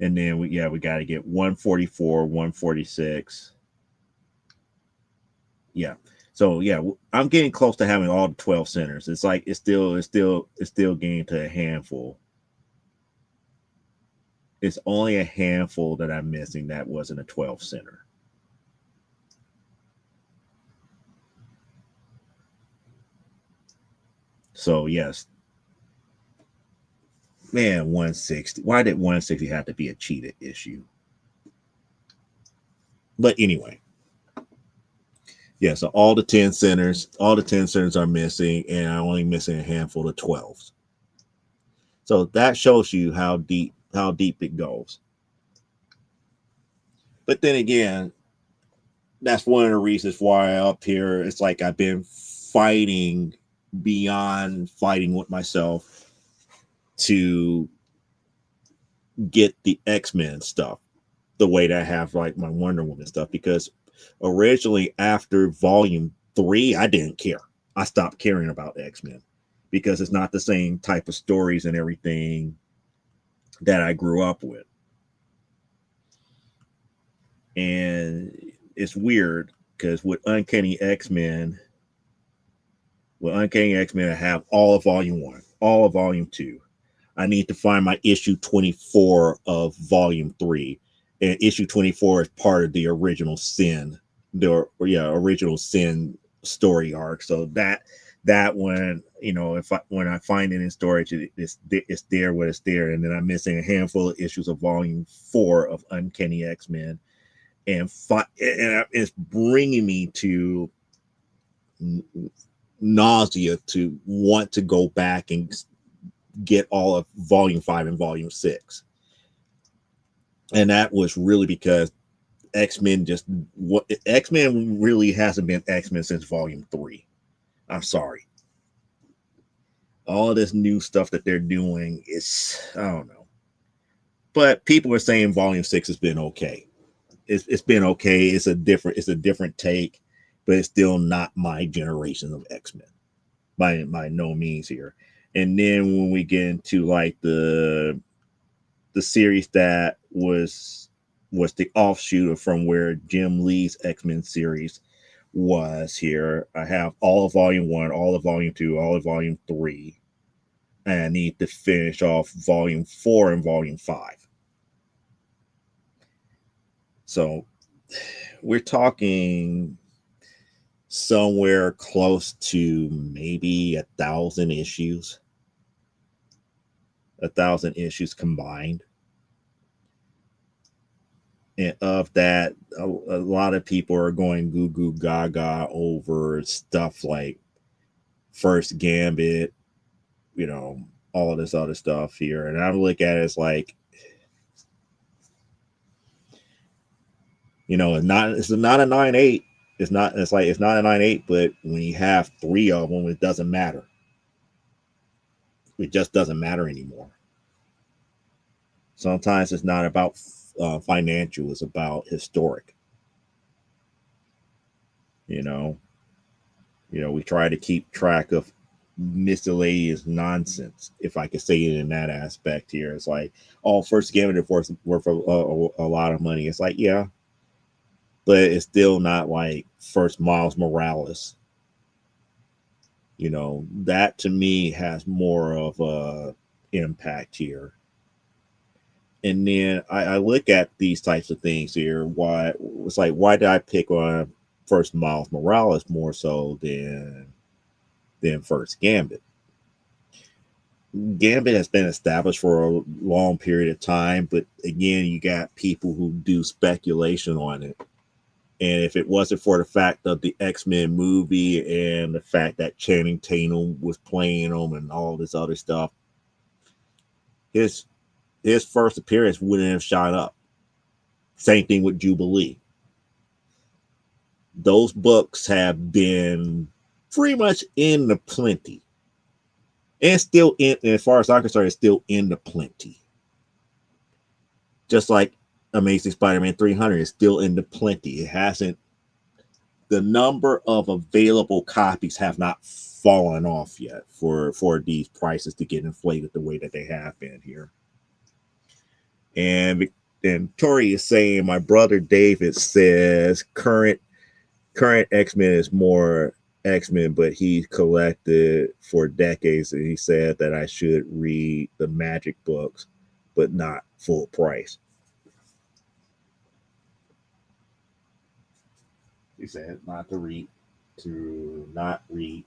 And then we got to get 144, 146. Yeah. So yeah, I'm getting close to having all the 12 centers. It's like it's still getting to a handful. It's only a handful that I'm missing that wasn't a 12 center. So yes. Man, 160. Why did 160 have to be a cheated issue? But anyway. Yeah, so all the 10 centers are missing, and I'm only missing a handful of 12s. So that shows you how deep it goes. But then again, that's one of the reasons why up here it's like I've been fighting beyond fighting with myself to get the X-Men stuff the way that I have like my Wonder Woman stuff, because originally after volume 3 I didn't care. I stopped caring about X-Men because it's not the same type of stories and everything that I grew up with. And it's weird because with Uncanny X-Men, I have all of volume 1, all of volume 2. I need to find my issue 24 of volume 3. And issue 24 is part of the original Sin, original Sin story arc. So that one, when I find it in storage, it's there when it's there. And then I'm missing a handful of issues of volume 4 of Uncanny X-Men, and it's bringing me to nausea to want to go back and get all of volume 5 and volume 6. And that was really because X-Men really hasn't been X-Men since volume 3. I'm sorry. All of this new stuff that they're doing is, I don't know. But people are saying volume 6 has been okay. It's been okay. It's a different take, but it's still not my generation of X-Men by no means here. And then when we get into like the series that was the offshoot from where Jim Lee's X-Men series was here, I have all of volume 1, all of volume 2, all of volume 3, and I need to finish off volume 4 and volume 5. So we're talking somewhere close to maybe 1,000 issues, 1,000 issues combined. And of that, a lot of people are going goo goo gaga over stuff like First Gambit, you know, all this other stuff here. And I look at it as like, it's not a 9.8. It's not a 9.8, but when you have three of them, it doesn't matter. It just doesn't matter anymore. Sometimes it's not about financial, it's about historic. You know, we try to keep track of miscellaneous nonsense, if I could say it in that aspect here. It's like, oh, First Gambit is worth a lot of money. It's like, yeah, but it's still not like first Miles Morales. That to me has more of a impact here. And then I look at these types of things here. Why did I pick on first Miles Morales more so than First Gambit? Gambit has been established for a long period of time, but again, you got people who do speculation on it. And if it wasn't for the fact of the X-Men movie and the fact that Channing Tatum was playing them and all this other stuff, his first appearance wouldn't have shot up. Same thing with Jubilee. Those books have been pretty much in the plenty. And still in, as far as I'm concerned, it's still in the plenty. Just like Amazing Spider-Man 300 is still in the plenty. It hasn't, the number of available copies have not fallen off yet for these prices to get inflated the way that they have been here. And Tori is saying, my brother David says current X-Men is more X-Men, but he collected for decades, and he said that I should read the Magic books, but not full price. He said not to read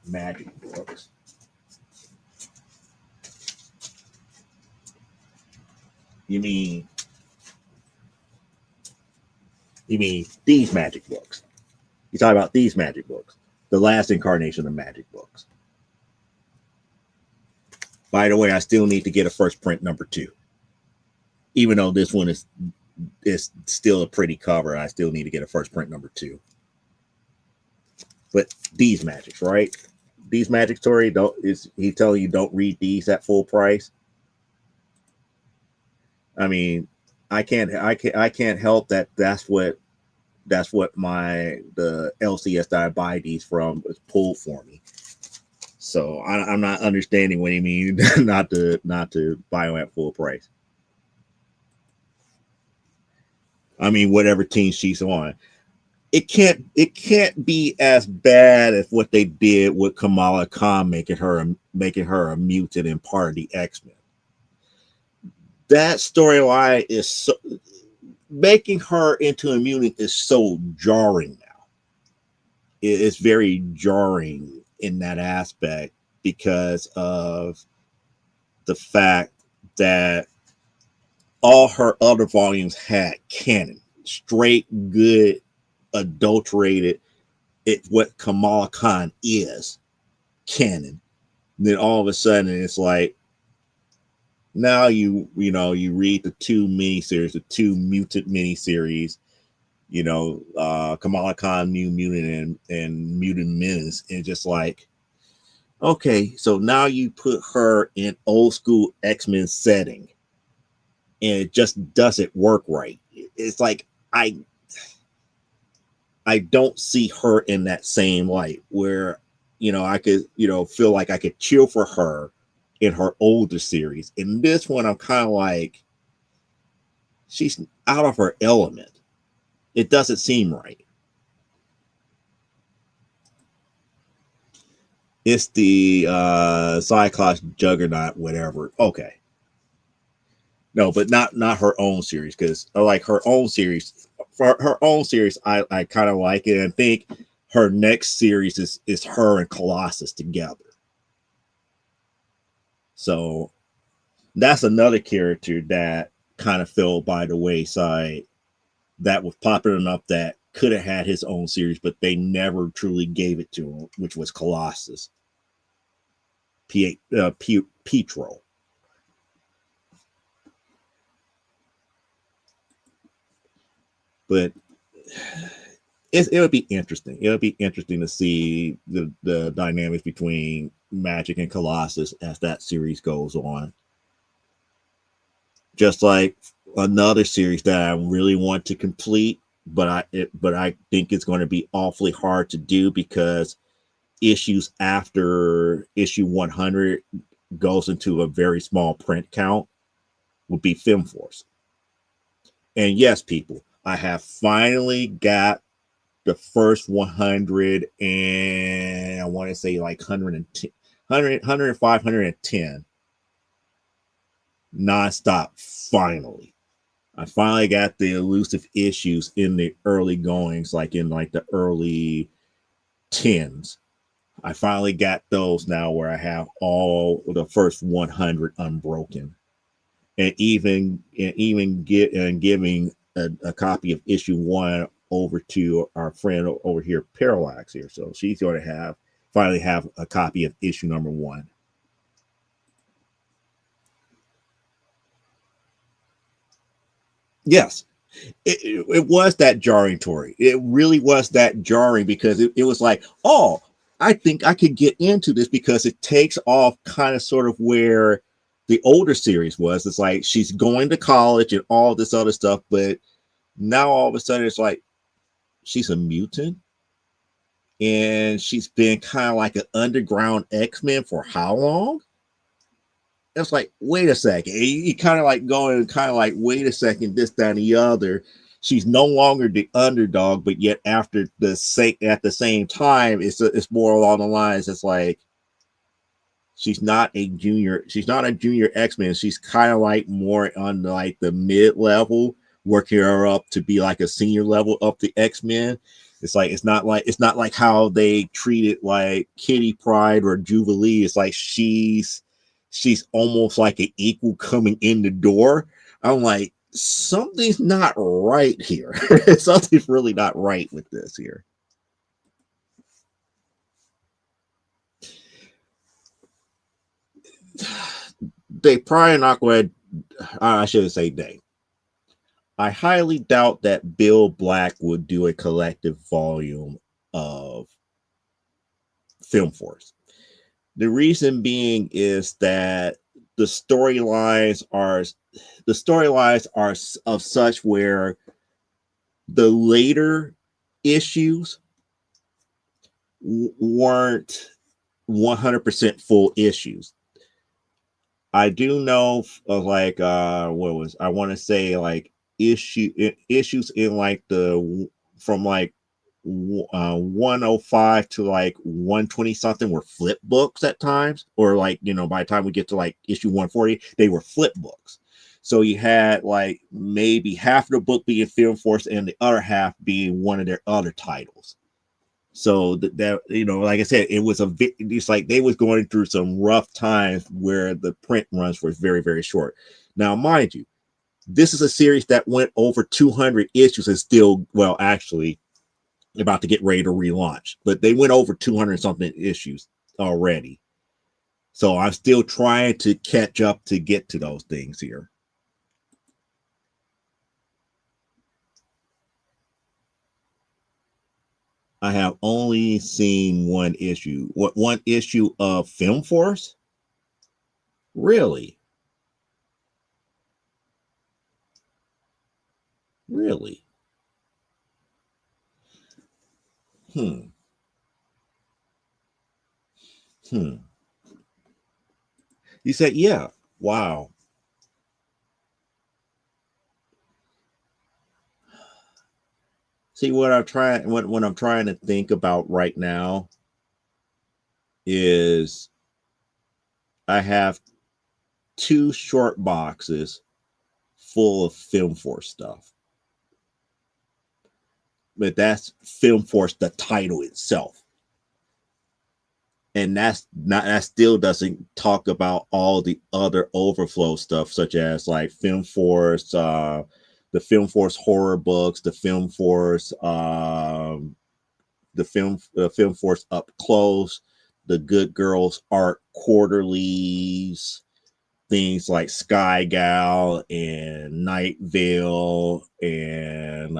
Magic books. You mean these Magic books? You talk about these Magic books, the last incarnation of Magic books. By the way, I still need to get a first print number 2, even though this one is still a pretty cover. I still need to get a first print number 2. But these Magics, right? These Magic story, is he telling you don't read these at full price? I mean, I can't help that. That's what the LCS that I buy these from is pulled for me. So I'm not understanding what you mean not to buy them at full price. I mean, whatever team she's on, it can't be as bad as what they did with Kamala Khan, making her a mutant and part of the X-Men. That storyline is so, making her into a mutant is so jarring now. It's very jarring in that aspect because of the fact that all her other volumes had canon, straight, good, adulterated. It's what Kamala Khan is, canon. And then all of a sudden it's like, now you read the 2 miniseries, the 2 mutant miniseries, Kamala Khan, New Mutant, and Mutant Menace, and just like, okay, so now you put her in old school X-Men setting, and it just doesn't work right. It's like I don't see her in that same light where I could feel like I could cheer for her in her older series. In this one, I'm kind of like, she's out of her element. It doesn't seem right. It's the Cyclops Juggernaut, whatever. Okay. No, but not her own series, because like her own series for her own series, I kind of like it and think her next series is her and Colossus together. So that's another character that kind of fell by the wayside that was popular enough that could have had his own series, but they never truly gave it to him, which was Colossus. Pietro. But it would be interesting. It would be interesting to see the dynamics between Magic and Colossus as that series goes on. Just like another series that I really want to complete, but I think it's going to be awfully hard to do because issues after issue 100 goes into a very small print count would be Film Force. And yes, people, I have finally got the first 100 and I want to say like 110, 100, 105, 110 nonstop. Finally, I finally got the elusive issues in the early goings, like in like the early tens. I finally got those now where I have all the first 100 unbroken, and giving a copy of issue 1 over to our friend over here, Parallax here. So she's going to finally have a copy of issue number 1. Yes, it was that jarring, Tori. It really was that jarring because it was like, oh, I think I could get into this because it takes off kind of sort of where the older series was. It's like she's going to college and all this other stuff, but now all of a sudden it's like she's a mutant and she's been kind of like an underground X-Men for how long? It's like, wait a second. You kind of like going, kind of like, wait a second, this, that, and the other. She's no longer the underdog, but yet at the same time, it's more along the lines. It's like she's not a junior. She's not a junior X-Men. She's kind of like more on like the mid level, working her up to be like a senior level up the X-Men. It's not like how they treated like Kitty Pryde or Jubilee. It's like she's almost like an equal coming in the door. I'm like, something's not right here. Something's really not right with this here. They probably not going to, I shouldn't say they. I highly doubt that Bill Black would do a collective volume of Film Force. The reason being is that the storylines are of such where the later issues weren't 100% full issues. I do know of like what was I want to say like issues in like the from like 105 to like 120 something were flip books at times, or like, you know, by the time we get to like issue 140 they were flip books. So you had like maybe half of the book being Film Force and the other half being one of their other titles. So that you know, like I said, it's like they was going through some rough times where the print runs were very, very short. Now, mind you, this is a series that went over 200 issues and still, well, actually about to get ready to relaunch, but they went over 200 something issues already. So I'm still trying to catch up to get to those things here. I have only seen one issue. What, one issue of Film Force? Really? Really? Hmm. Hmm. You said, yeah. Wow. See, what I'm trying to think about right now is I have 2 short boxes full of Film Force stuff. but that's Film Force, the title itself. And that still doesn't talk about all the other overflow stuff, such as like Film Force, the Film Force horror books, the Film Force, Film Force Up Close, the Good Girls Art Quarterlies, things like Sky Gal and Night Vale and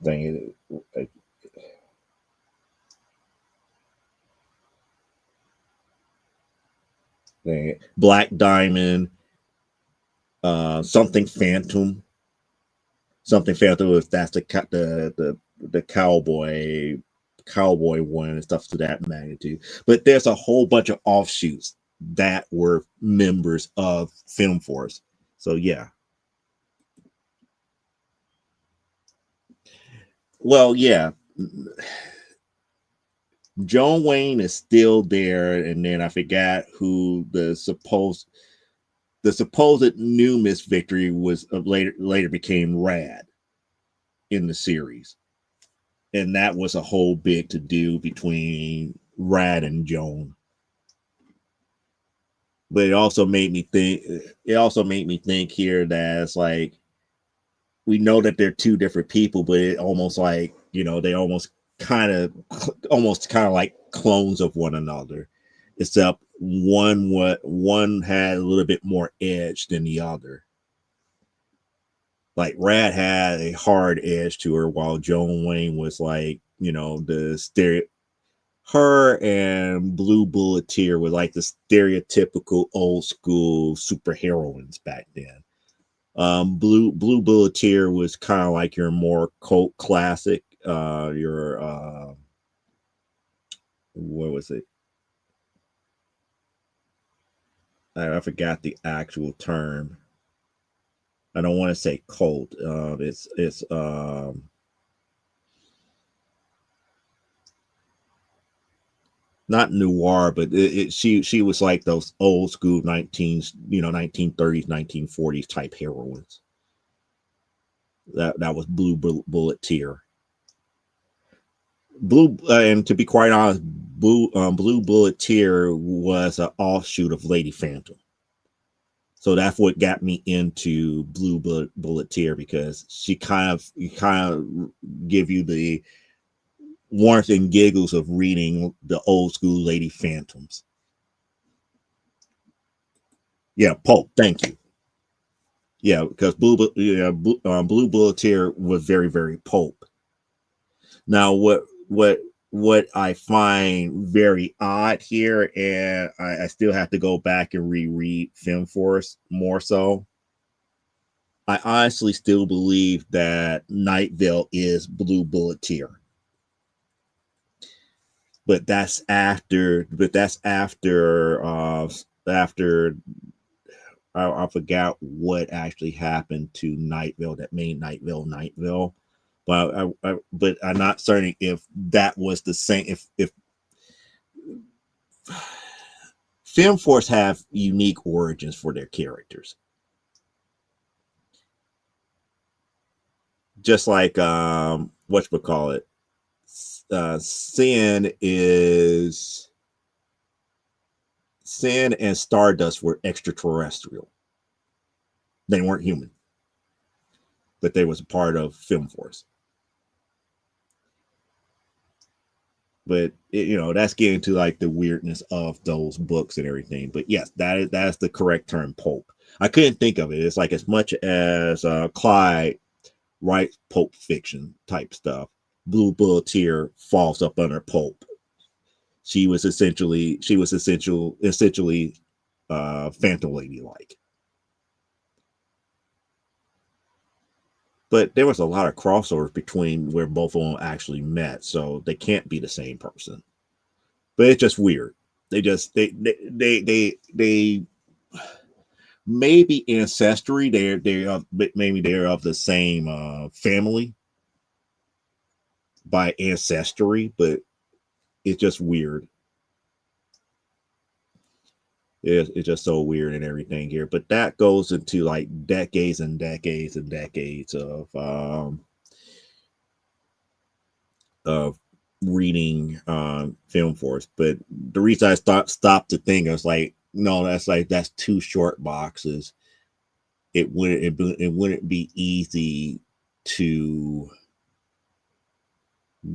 dang it, Black Diamond, something Phantom, if that's the cowboy one and stuff to that magnitude. But there's a whole bunch of offshoots that were members of Film Force. So yeah. Well, yeah. Joan Wayne is still there, and then I forgot who the supposed new Miss Victory was later became Rad in the series. And that was a whole big to do between Rad and Joan. But it also made me think here that it's like we know that they're two different people, but it almost like, they almost kind of like clones of one another, except one had a little bit more edge than the other. Like Rad had a hard edge to her, while Joan Wayne was like, the stereo. Her and Blue Bulleteer were like the stereotypical old school superheroines back then. Blue Bulleteer was kind of like your more cult classic. Your what was it? I forgot the actual term. I don't want to say cult. It's not noir, but she was like those old school 1930s, 1940s type heroines. That was Blue Bulleteer. And to be quite honest, Blue Bulleteer was an offshoot of Lady Phantom. So that's what got me into Blue Bulleteer, because she kind of give you the warmth and giggles of reading the old school Lady Phantoms. Yeah, Pulp. Thank you. Yeah, because Blue Bulleteer was very, very pulp. Now, what I find very odd here, and I still have to go back and reread Film Force more so. I honestly still believe that Night Vale is Blue Bulleteer. But that's after I forgot what actually happened to Night Vale that made Night Vale. But I'm not certain if that was the same. If Film Force have unique origins for their characters, just like whatchamacallit, Sin and Stardust were extraterrestrial. They weren't human, but they was a part of Film Force. But that's getting to like the weirdness of those books and everything. But yes, that's the correct term, pulp. I couldn't think of it. It's like as much as Clyde writes pulp fiction type stuff, Blue Bulleteer falls up under pulp. She was essentially Phantom Lady like. But there was a lot of crossovers between where both of them actually met, so they can't be the same person. But it's just weird. They maybe ancestry. Maybe they're of the same family by ancestry, but it's just weird. It's just so weird and everything here. But that goes into like decades and decades and decades of reading film force. But the reason I stopped to think, I was like, no, that's two short boxes. It wouldn't be easy to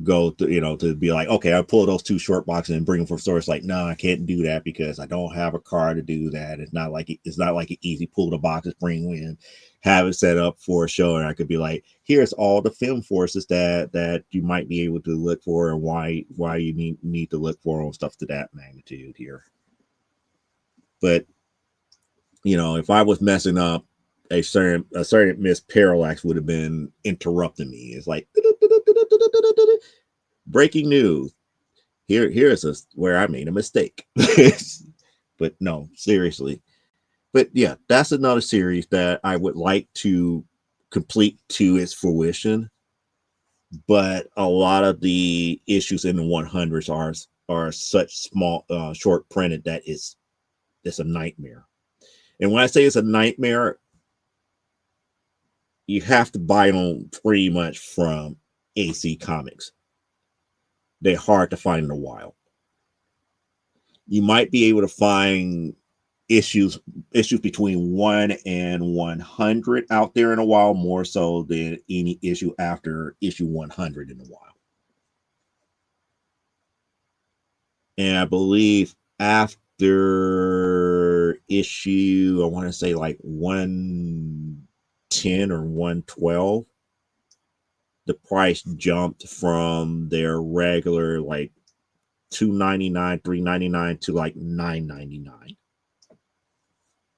go to, to be like, okay, I pull those two short boxes and bring them from stores. Like, no, I can't do that because I don't have a car to do that. It's not like an easy pull the boxes, bring them in, have it set up for a show, and I could be like, here's all the film forces that you might be able to look for and why you need to look for them, stuff to that magnitude here. But if I was messing up, a certain Miss Parallax would have been interrupting me. It's like breaking news. Here's where I made a mistake. But no, seriously. But yeah, that's another series that I would like to complete to its fruition. But a lot of the issues in the 100s are such small, short printed that it's a nightmare. And when I say it's a nightmare, you have to buy them pretty much from AC Comics. They're hard to find in the wild. You might be able to find issues between 1 and 100 out there in a while, more so than any issue after issue 100 in a while. And I believe after issue, I want to say like 110 or 112, the price jumped from their regular like $2.99, $3.99 to like $9.99.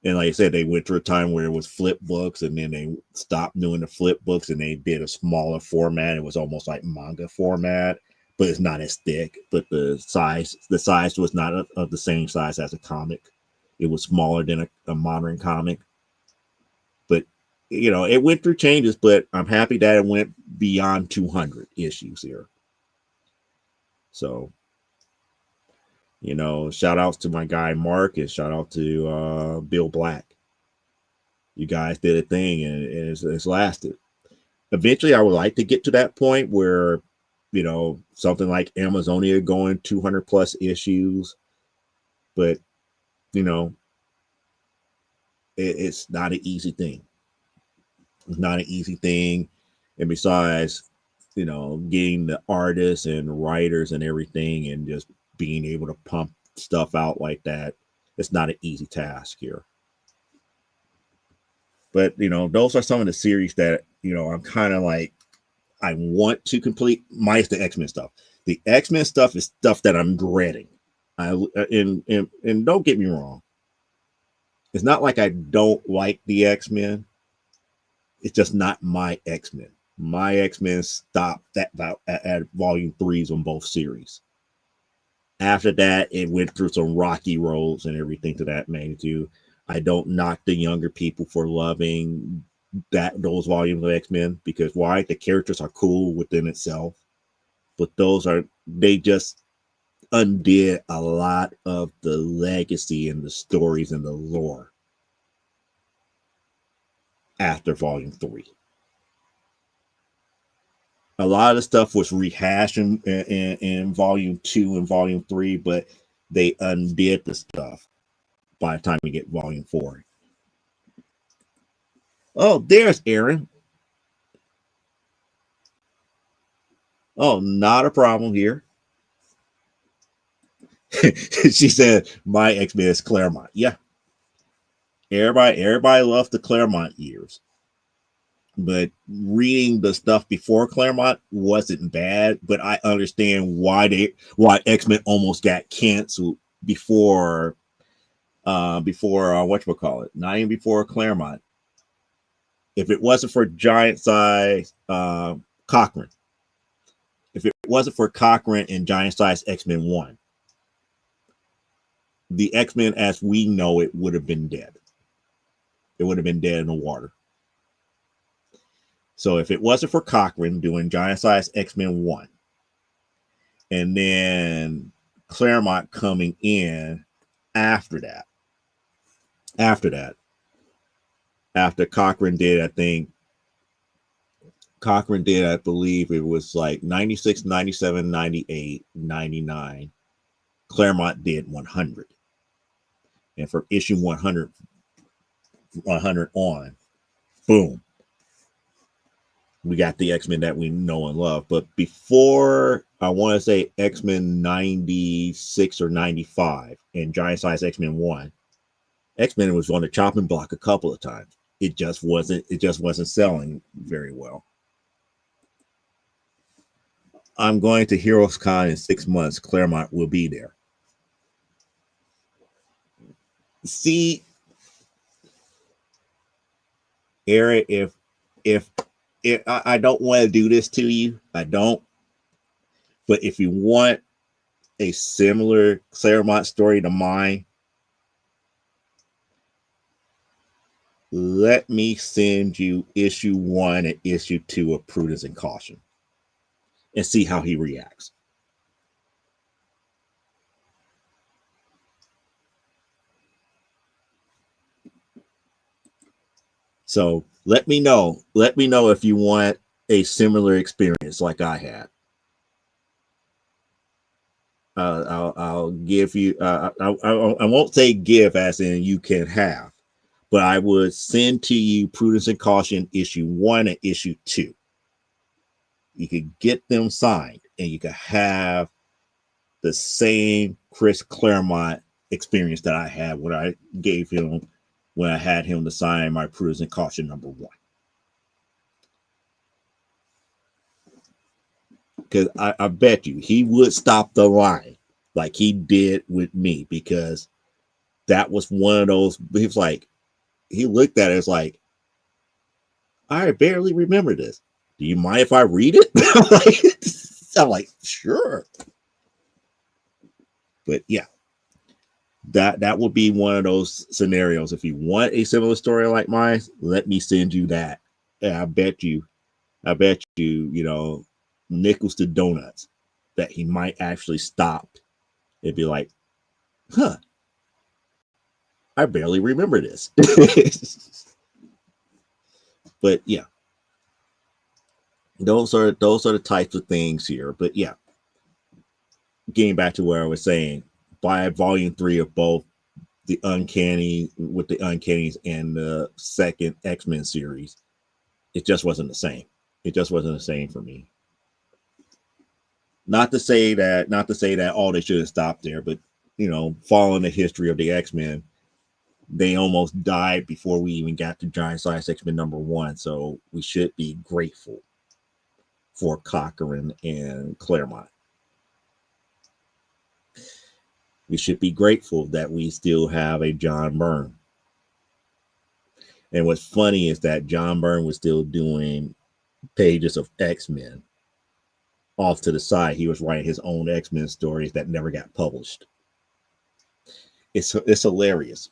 And like I said, they went through a time where it was flip books, and then they stopped doing the flip books and they did a smaller format. It was almost like manga format, but it's not as thick. But the size was not of the same size as a comic. It was smaller than a modern comic. But it went through changes, but I'm happy that it went beyond 200 issues here. So, shout outs to my guy Mark, and shout out to Bill Black. You guys did a thing, and it's lasted. Eventually, I would like to get to that point where, something like Amazonia going 200 plus issues, but it's not an easy thing. It's not an easy thing, and besides, getting the artists and writers and everything, and just being able to pump stuff out like that, it's not an easy task here. But those are some of the series that I'm kind of like, I want to complete, minus the X-Men stuff. The X-Men stuff is stuff that I'm dreading. And don't get me wrong, it's not like I don't like the X-Men. It's just not my X-Men. My X-Men stopped at volume 3s on both series. After that, it went through some rocky roads and everything to that magnitude. I don't knock the younger people for loving those volumes of X-Men, because why? The characters are cool within itself, but they just undid a lot of the legacy and the stories and the lore after volume 3. A lot of the stuff was rehashed in volume 2 and volume 3, but they undid the stuff by the time we get volume 4. Oh, there's Aaron. Oh, not a problem here. She said, my X-Men is Claremont. Yeah. Everybody loves the Claremont years. But reading the stuff before Claremont wasn't bad, but I understand why X-Men almost got canceled before whatchamacallit, not even before Claremont. If it wasn't for Giant Size Cochran, if it wasn't for Cochran and Giant Size X-Men 1, the X-Men as we know it would have been dead. It would have been dead in the water. So if it wasn't for Cochran doing Giant Size X-Men 1, and then Claremont coming in after that, after that, after Cochran did, I believe it was like 96, 97, 98, 99. Claremont did 100. And for issue 100, 100 on, boom, we got the X-Men that we know and love. But before, I want to say X-Men 96 or 95 and Giant Size X-Men 1, X-Men was on the chopping block a couple of times. It just wasn't selling very well. I'm going to Heroes Con in 6 months. Claremont will be there. See, Eric, if I don't want to do this to you, I don't. But if you want a similar Claremont story to mine, let me send you issue 1 and issue 2 of Prudence and Caution and see how he reacts. So let me know. Let me know if you want a similar experience like I had. I'll give you. I won't say give as in you can have, but I would send to you Prudence and Caution issue 1 and issue 2. You could get them signed, and you could have the same Chris Claremont experience that I had when I gave him, when I had him to sign my Prudence and Caution #1. Because I bet you he would stop the line like he did with me, because that was one of those. He was like, he looked at it as like, I barely remember this. Do you mind if I read it? I'm like, sure. But yeah, that would be one of those scenarios. If you want a similar story like mine, let me send you that. And I bet you, you know, nickels to donuts that he might actually stop and be like, huh, I barely remember this. But yeah, those are the types of things here. But yeah, getting back to where I was saying, buy volume 3 of both the Uncanny with the Uncannies and the second X-Men series. It just wasn't the same. It just wasn't the same for me. Not to say that all they should have stopped there, but you know, following the history of the X-Men, they almost died before we even got to Giant Size X-Men #1. So we should be grateful for Cochran and Claremont. We should be grateful that we still have a John Byrne. And what's funny is that John Byrne was still doing pages of X-Men off to the side. He was writing his own X-Men stories that never got published. It's hilarious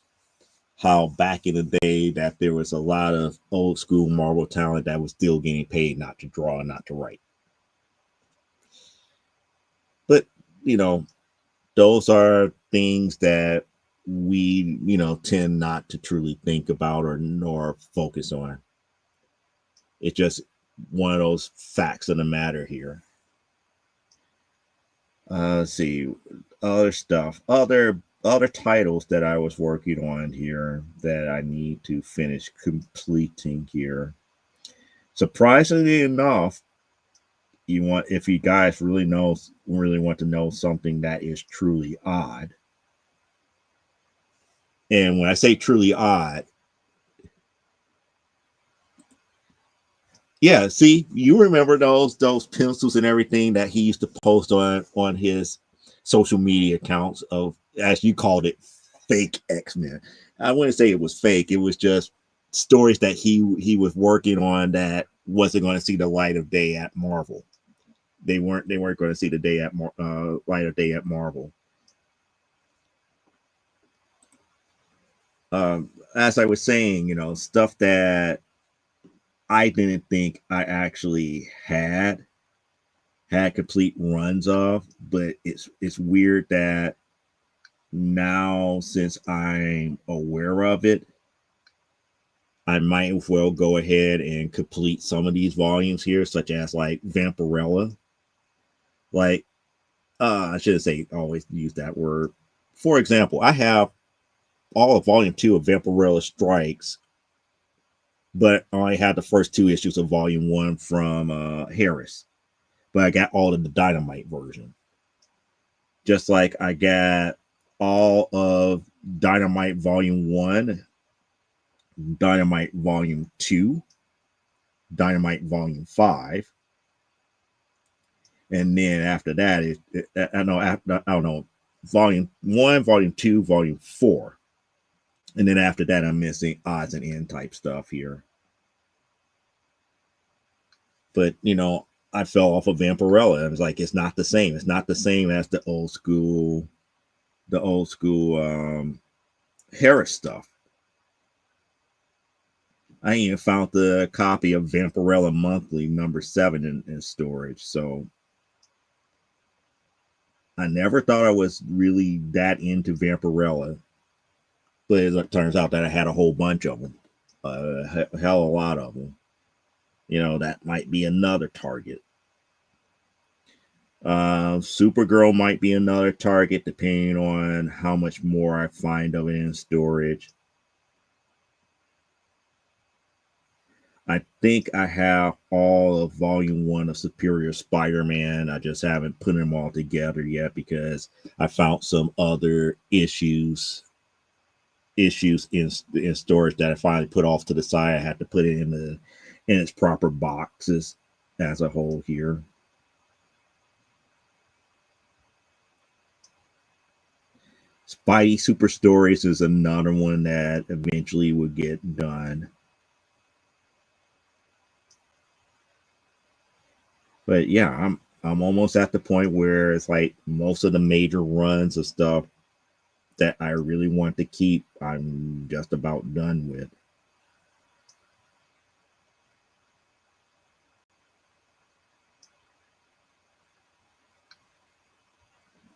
how back in the day that there was a lot of old school Marvel talent that was still getting paid not to draw and not to write. But, you know, those are things that we, you know, tend not to truly think about or nor focus on. It's just one of those facts of the matter here. Let's see, other stuff, other titles that I was working on here that I need to finish completing here. Surprisingly enough, if you guys really want to know something that is truly odd. And when I say truly odd, yeah, see, you remember those pencils and everything that he used to post on his social media accounts of, as you called it, fake X-Men. I wouldn't say it was fake. It was just stories that he was working on that wasn't going to see the light of day at Marvel. They weren't going to see the light of day at Marvel. As I was saying, you know, stuff that I didn't think I actually had complete runs of, but it's weird that now, since I'm aware of it, I might as well go ahead and complete some of these volumes here, such as like Vampirella. Like, I should say, always use that word. For example, I have all of volume 2 of Vampirella Strikes, but I only had the first 2 issues of volume 1 from Harris. But I got all of the Dynamite version. Just like I got all of Dynamite volume 1, Dynamite volume 2, Dynamite volume 5. And then after that, I don't know, volume 1, volume 2, volume 4. And then after that, I'm missing odds and end type stuff here. But, I fell off of Vampirella. I was like, it's not the same. It's not the same as the old school Harris stuff. I even found the copy of Vampirella Monthly number 7 in storage. So I never thought I was really that into Vampirella. But it turns out that I had a whole bunch of them. A hell of a lot of them. That might be another target. Supergirl might be another target depending on how much more I find of it in storage. I think I have all of volume 1 of Superior Spider-Man. I just haven't put them all together yet because I found some other issues in storage that I finally put off to the side. I had to put it in its proper boxes as a whole here. Spidey Super Stories is another one that eventually will get done. But yeah, I'm almost at the point where it's like most of the major runs of stuff that I really want to keep, I'm just about done with.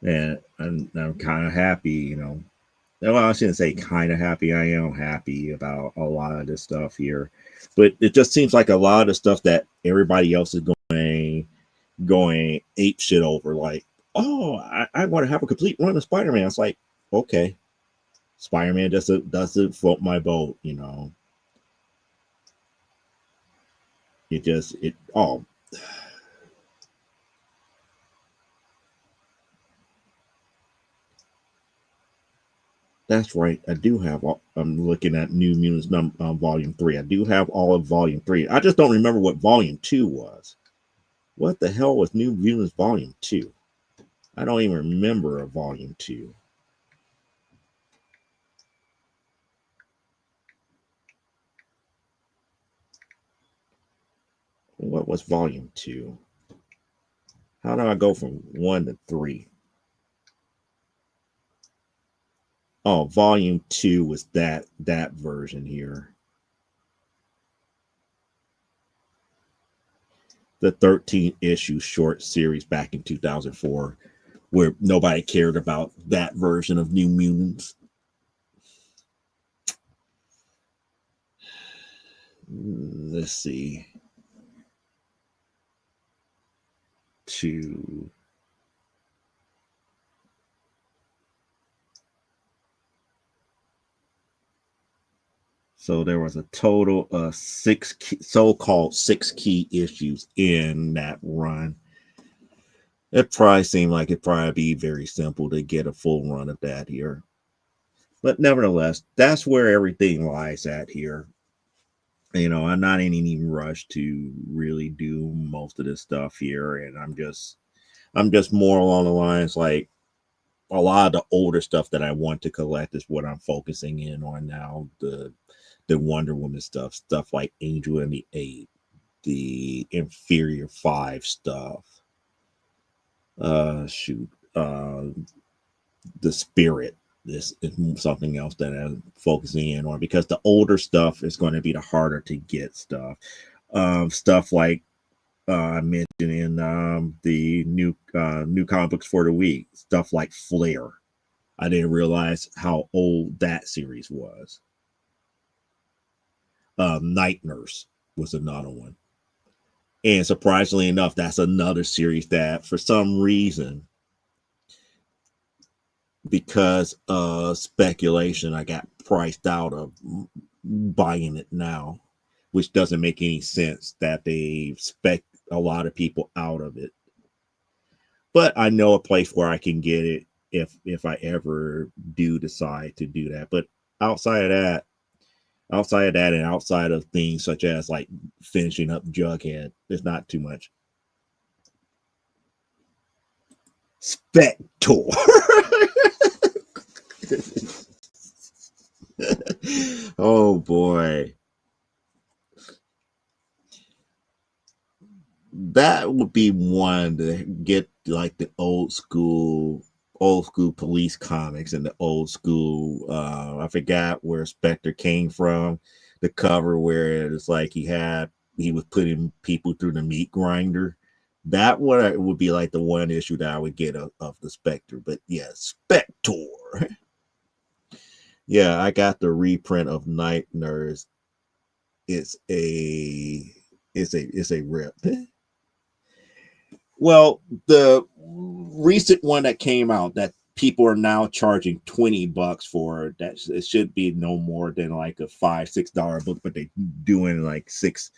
And I'm kind of happy, Well, I shouldn't say kind of happy. I am happy about a lot of this stuff here, but it just seems like a lot of the stuff that everybody else is going ape shit over. Like, oh, I want to have a complete run of Spider-Man. It's like, okay, Spider-Man doesn't float my boat. Oh. That's right. I do have. I'm looking at New Mutants Volume 3. I do have all of Volume 3. I just don't remember what Volume 2 was. What the hell was New Mutants Volume 2? I don't even remember a Volume 2. What was Volume 2? How do I go from 1 to 3? Oh, Volume 2 was that version here. The 13 issue short series back in 2004, where nobody cared about that version of New Mutants. Let's see. 2. So there was a total of 6 so-called 6 key issues in that run. It probably seemed like it'd probably be very simple to get a full run of that here. But nevertheless, that's where everything lies at here. I'm not in any rush to really do most of this stuff here. And I'm just more along the lines like a lot of the older stuff that I want to collect is what I'm focusing in on now. The Wonder Woman stuff like Angel and the Eight, the Inferior 5 stuff. Shoot. The Spirit. This is something else that I'm focusing in on because the older stuff is going to be the harder to get stuff. Stuff like I mentioned in the new comic books for the week, stuff like Flare. I didn't realize how old that series was. Night Nurse was another one. And surprisingly enough, that's another series that for some reason, because of speculation, I got priced out of buying it now, which doesn't make any sense that they spec a lot of people out of it. But I know a place where I can get it if I ever do decide to do that. But outside of that, and outside of things such as like finishing up Jughead, there's not too much. Spector. Oh boy. That would be one to get like the old school police comics and the old school I forgot where Spectre came from. The cover where it's like he was putting people through the meat grinder. That would be like the one issue that I would get of the Spectre. But yeah, Spector. Yeah, I got the reprint of Night Nurse. It's a rip. Well, the recent one that came out that people are now charging $20 for, that it should be no more than like a $5-6 book, but they doing like six.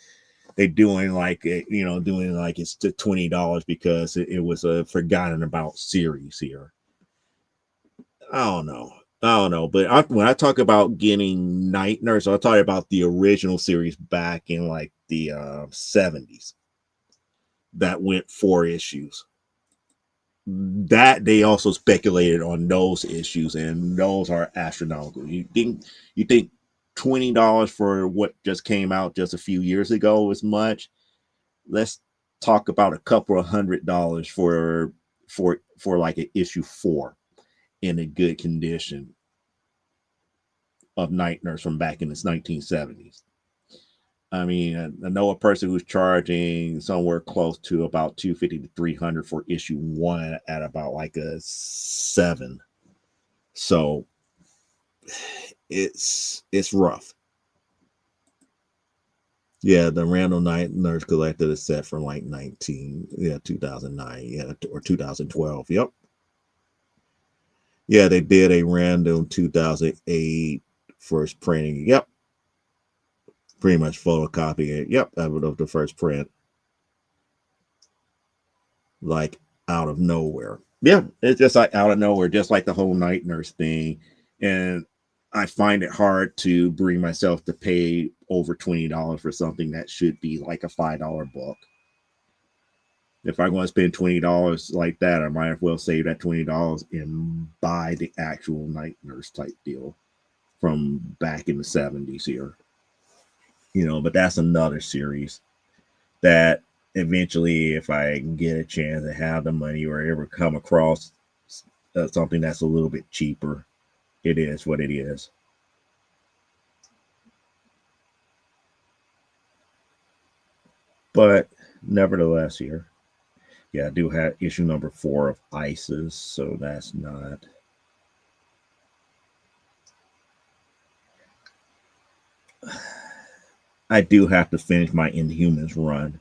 They doing like doing like it's to $20 because it was a forgotten about series here. I don't know, but when I talk about getting Night Nurse, I talk about the original series back in like the 70s that went 4 issues. That they also speculated on those issues, and those are astronomical. You think $20 for what just came out just a few years ago is much? Let's talk about a couple of $100 for like an issue 4 in a good condition of Night Nurse from back in the 1970s. I mean, I know a person who's charging somewhere close to about $250 to $300 for issue 1 at about like a 7. So it's rough. Yeah, the Random Night Nurse collected a set from like 2009, or 2012. Yep. Yeah, they did a random 2008 first printing. Yep. Pretty much photocopy it. Yep, of the first print. Like out of nowhere. Yeah, it's just like out of nowhere, just like the whole Night Nurse thing. And I find it hard to bring myself to pay over $20 for something that should be like a $5 book. If I'm going to spend $20 like that, I might as well save that $20 and buy the actual Night Nurse type deal from back in the 70s here. But that's another series that eventually, if I can get a chance to have the money or ever come across something that's a little bit cheaper, it is what it is. But nevertheless, here, yeah, I do have issue number 4 of ISIS, so that's not. I do have to finish my Inhumans run.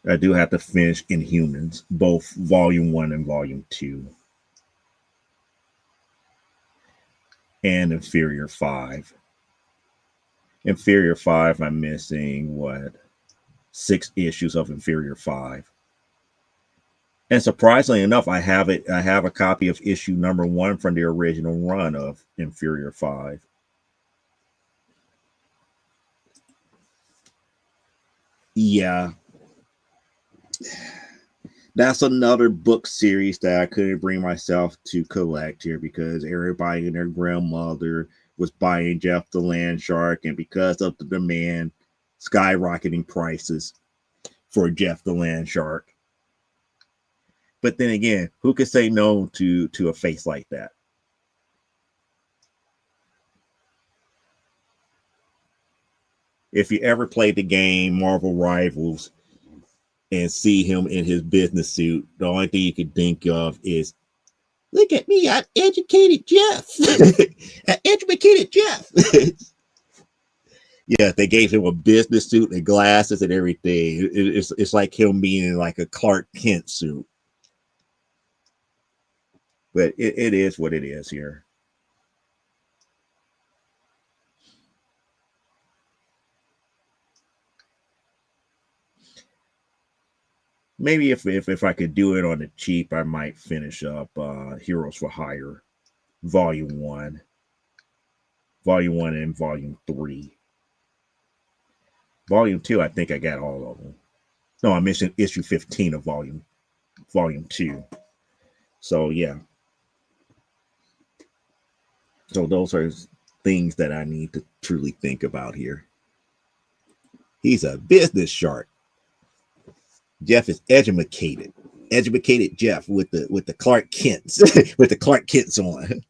I do have to finish Inhumans, both Volume 1 and Volume 2. And Inferior 5. Inferior 5, I'm missing, 6 issues of Inferior 5. And surprisingly enough, I have a copy of issue number 1 from the original run of Inferior 5. Yeah. That's another book series that I couldn't bring myself to collect here because everybody and their grandmother was buying Jeff the Land Shark, and because of the demand, skyrocketing prices for Jeff the Land Shark. But then again, who could say no to a face like that? If you ever played the game Marvel Rivals and see him in his business suit, the only thing you could think of is Look at me, I'm educated Jeff. An educated Jeff. Yeah, they gave him a business suit and glasses and everything. It's like him being in like a Clark Kent suit. But it is what it is here. Maybe if I could do it on the cheap, I might finish up Heroes for Hire, Volume 1. Volume 1 and Volume 3. Volume 2, I think I got all of them. No, I mentioned issue 15 of Volume 2. So yeah. So those are things that I need to truly think about here. He's a business shark. Jeff is educated. Educated Jeff with the Clark Kents with the Clark Kents on.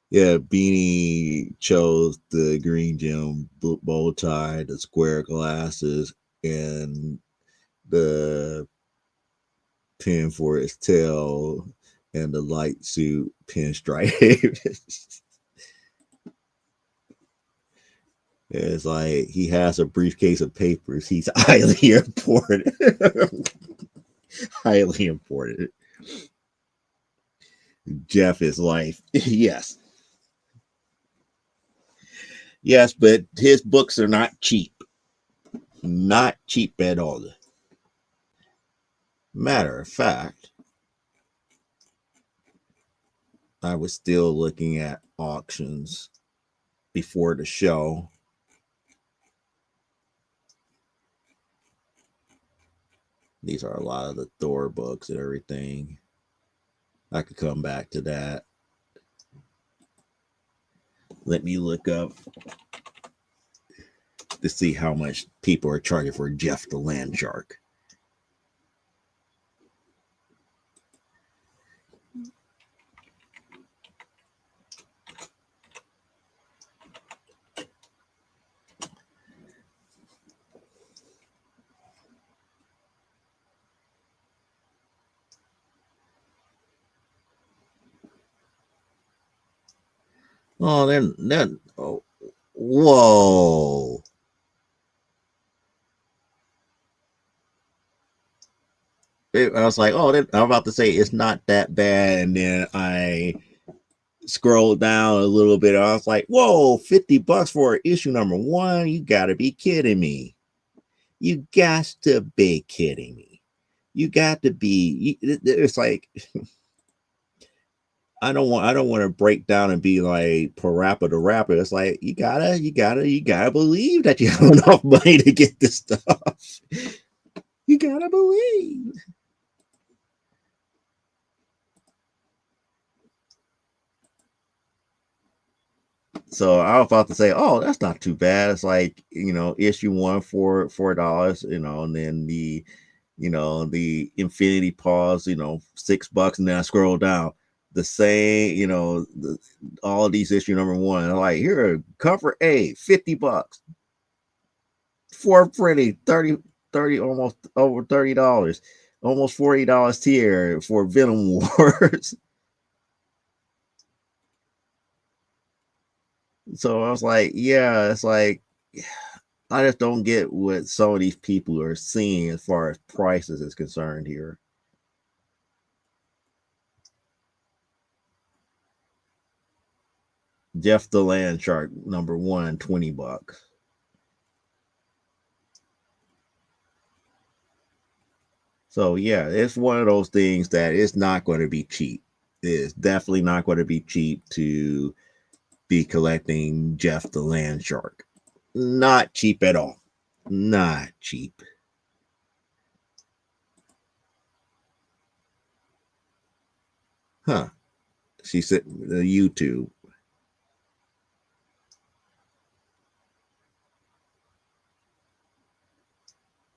Yeah, Beanie chose the green gem bow tie, the square glasses, and the pin for his tail, and the light suit pinstripe. It's like he has a briefcase of papers. He's highly important. Highly important. Jeff is life. Yes. Yes, but his books are not cheap. Not cheap at all. Matter of fact, I was still looking at auctions before the show. These are a lot of the Thor books and everything. I could come back to that. Let me look up to see how much people are charging for Jeff the Land Shark. Oh, then, oh, whoa. I was like, oh, I'm about to say it's not that bad. And then I scrolled down a little bit. I was like, whoa, $50 for issue number 1. You got to be kidding me. You got to be kidding me. You got to be. It's like I don't want to break down and be like Parappa the Rapper. It's like you gotta believe that you have enough money to get this stuff. You gotta believe. So I was about to say, oh, that's not too bad. It's like, issue 1 for $4, and then the Infinity Pause, $6, and then I scroll down. The same, all these issue number 1. Like, here, cover A, $50. For pretty, 30, almost over $30. Almost $40 tier for Venom Wars. So I was like, yeah, it's like I just don't get what some of these people are seeing as far as prices is concerned here. Jeff the Land Shark number 1, $20. So yeah, it's one of those things that it's not going to be cheap. It's definitely not going to be cheap to be collecting Jeff the Land Shark. Not cheap at all. Not cheap. Huh. She said the YouTube.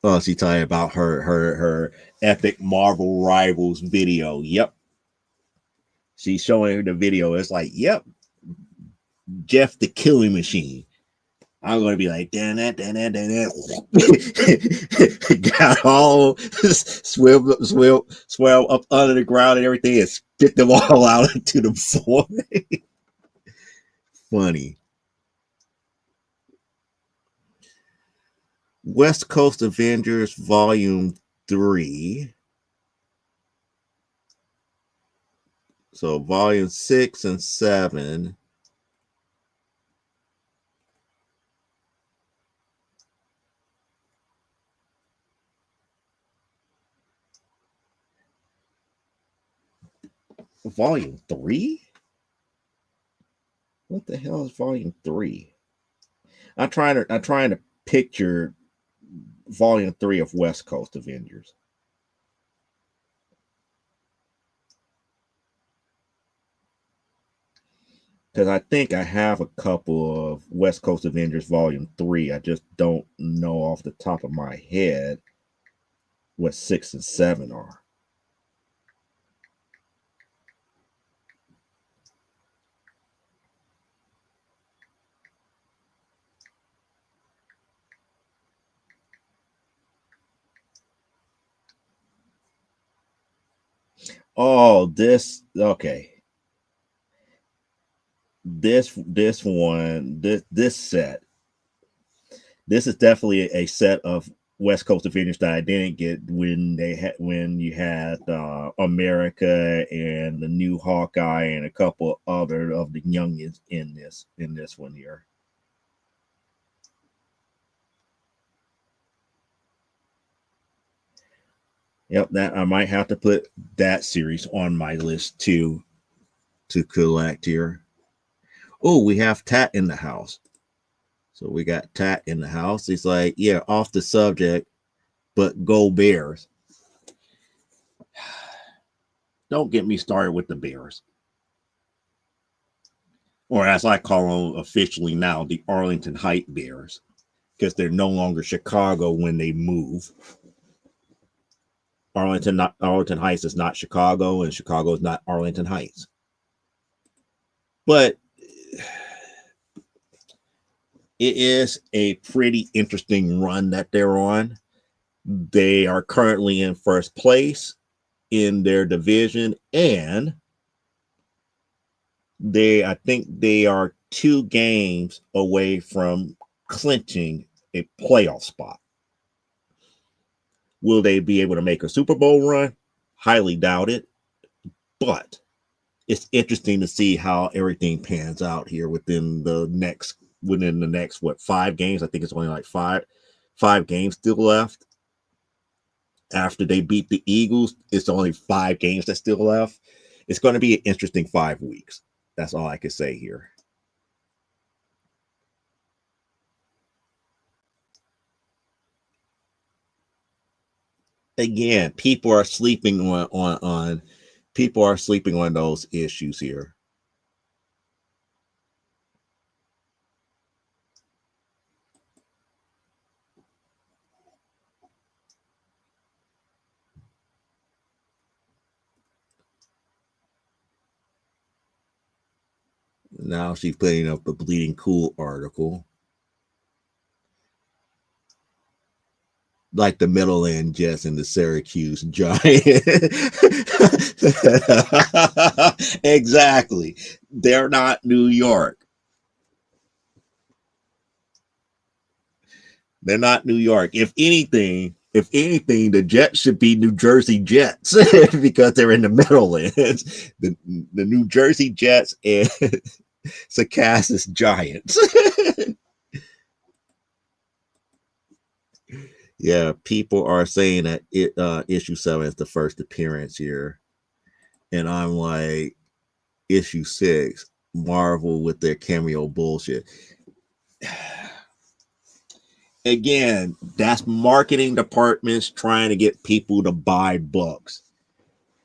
Oh, she talking about her epic Marvel Rivals video. Yep. She's showing her the video. It's like, yep. Jeff the Killing Machine. I'm gonna be like, damn that, got all swim up under the ground and everything, and spit them all out into the void. Funny. West Coast Avengers Volume 3. So Volume 6 and 7. Volume 3? What the hell is Volume 3? I'm trying to picture Volume 3 of West Coast Avengers. Because I think I have a couple of West Coast Avengers Volume 3. I just don't know off the top of my head what 6 and 7 are. Oh, this okay. This one, this set. This is definitely a set of West Coast Avengers that I didn't get when you had America and the new Hawkeye and a couple other of the youngins in this one here. Yep, that I might have to put that series on my list too to collect here. Oh, we have Tat in the house. So we got Tat in the house. He's like, yeah, off the subject, but go Bears. Don't get me started with the Bears. Or as I call them officially now, the Arlington Heights Bears, because they're no longer Chicago when they move. Arlington Heights is not Chicago, and Chicago is not Arlington Heights. But it is a pretty interesting run that they're on. They are currently in first place in their division, and I think they are 2 games away from clinching a playoff spot. Will they be able to make a Super Bowl run? Highly doubt it. But it's interesting to see how everything pans out here within the next what 5 games. I think it's only like five games still left. After they beat the Eagles, it's only 5 games that still left. It's going to be an interesting 5 weeks. That's all I can say here. Again, people are sleeping on people are sleeping on those issues here. Now she's putting up the Bleeding Cool article. Like the Middleland Jets and the Syracuse Giants. Exactly. They're not New York. They're not New York. If anything, the Jets should be New Jersey Jets because they're in the Middlelands. The New Jersey Jets and Circassian Giants. Yeah, people are saying that issue 7 is the first appearance here, and I'm like, issue 6, Marvel with their cameo bullshit. Again, that's marketing departments trying to get people to buy books.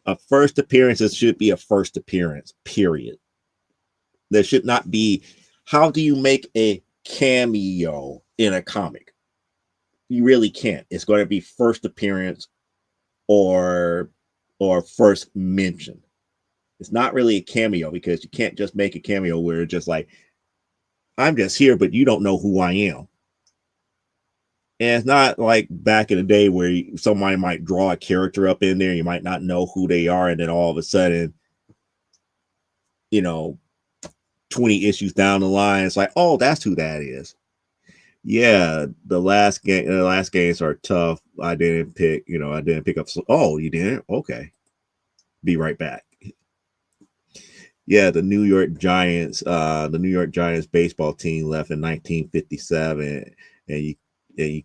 A first appearance should be a first appearance, period. There should not be. How do you make a cameo in a comic? You really can't. It's going to be first appearance or first mention. It's not really a cameo because you can't just make a cameo where it's just like, I'm just here, but you don't know who I am. And it's not like back in the day where somebody might draw a character up in there, you might not know who they are, and then all of a sudden, you know, 20 issues down the line, it's like, oh, that's who that is. Yeah, the last games are tough. I didn't pick up. Oh, you didn't? Okay. Be right back. Yeah, the New York Giants baseball team left in 1957, and you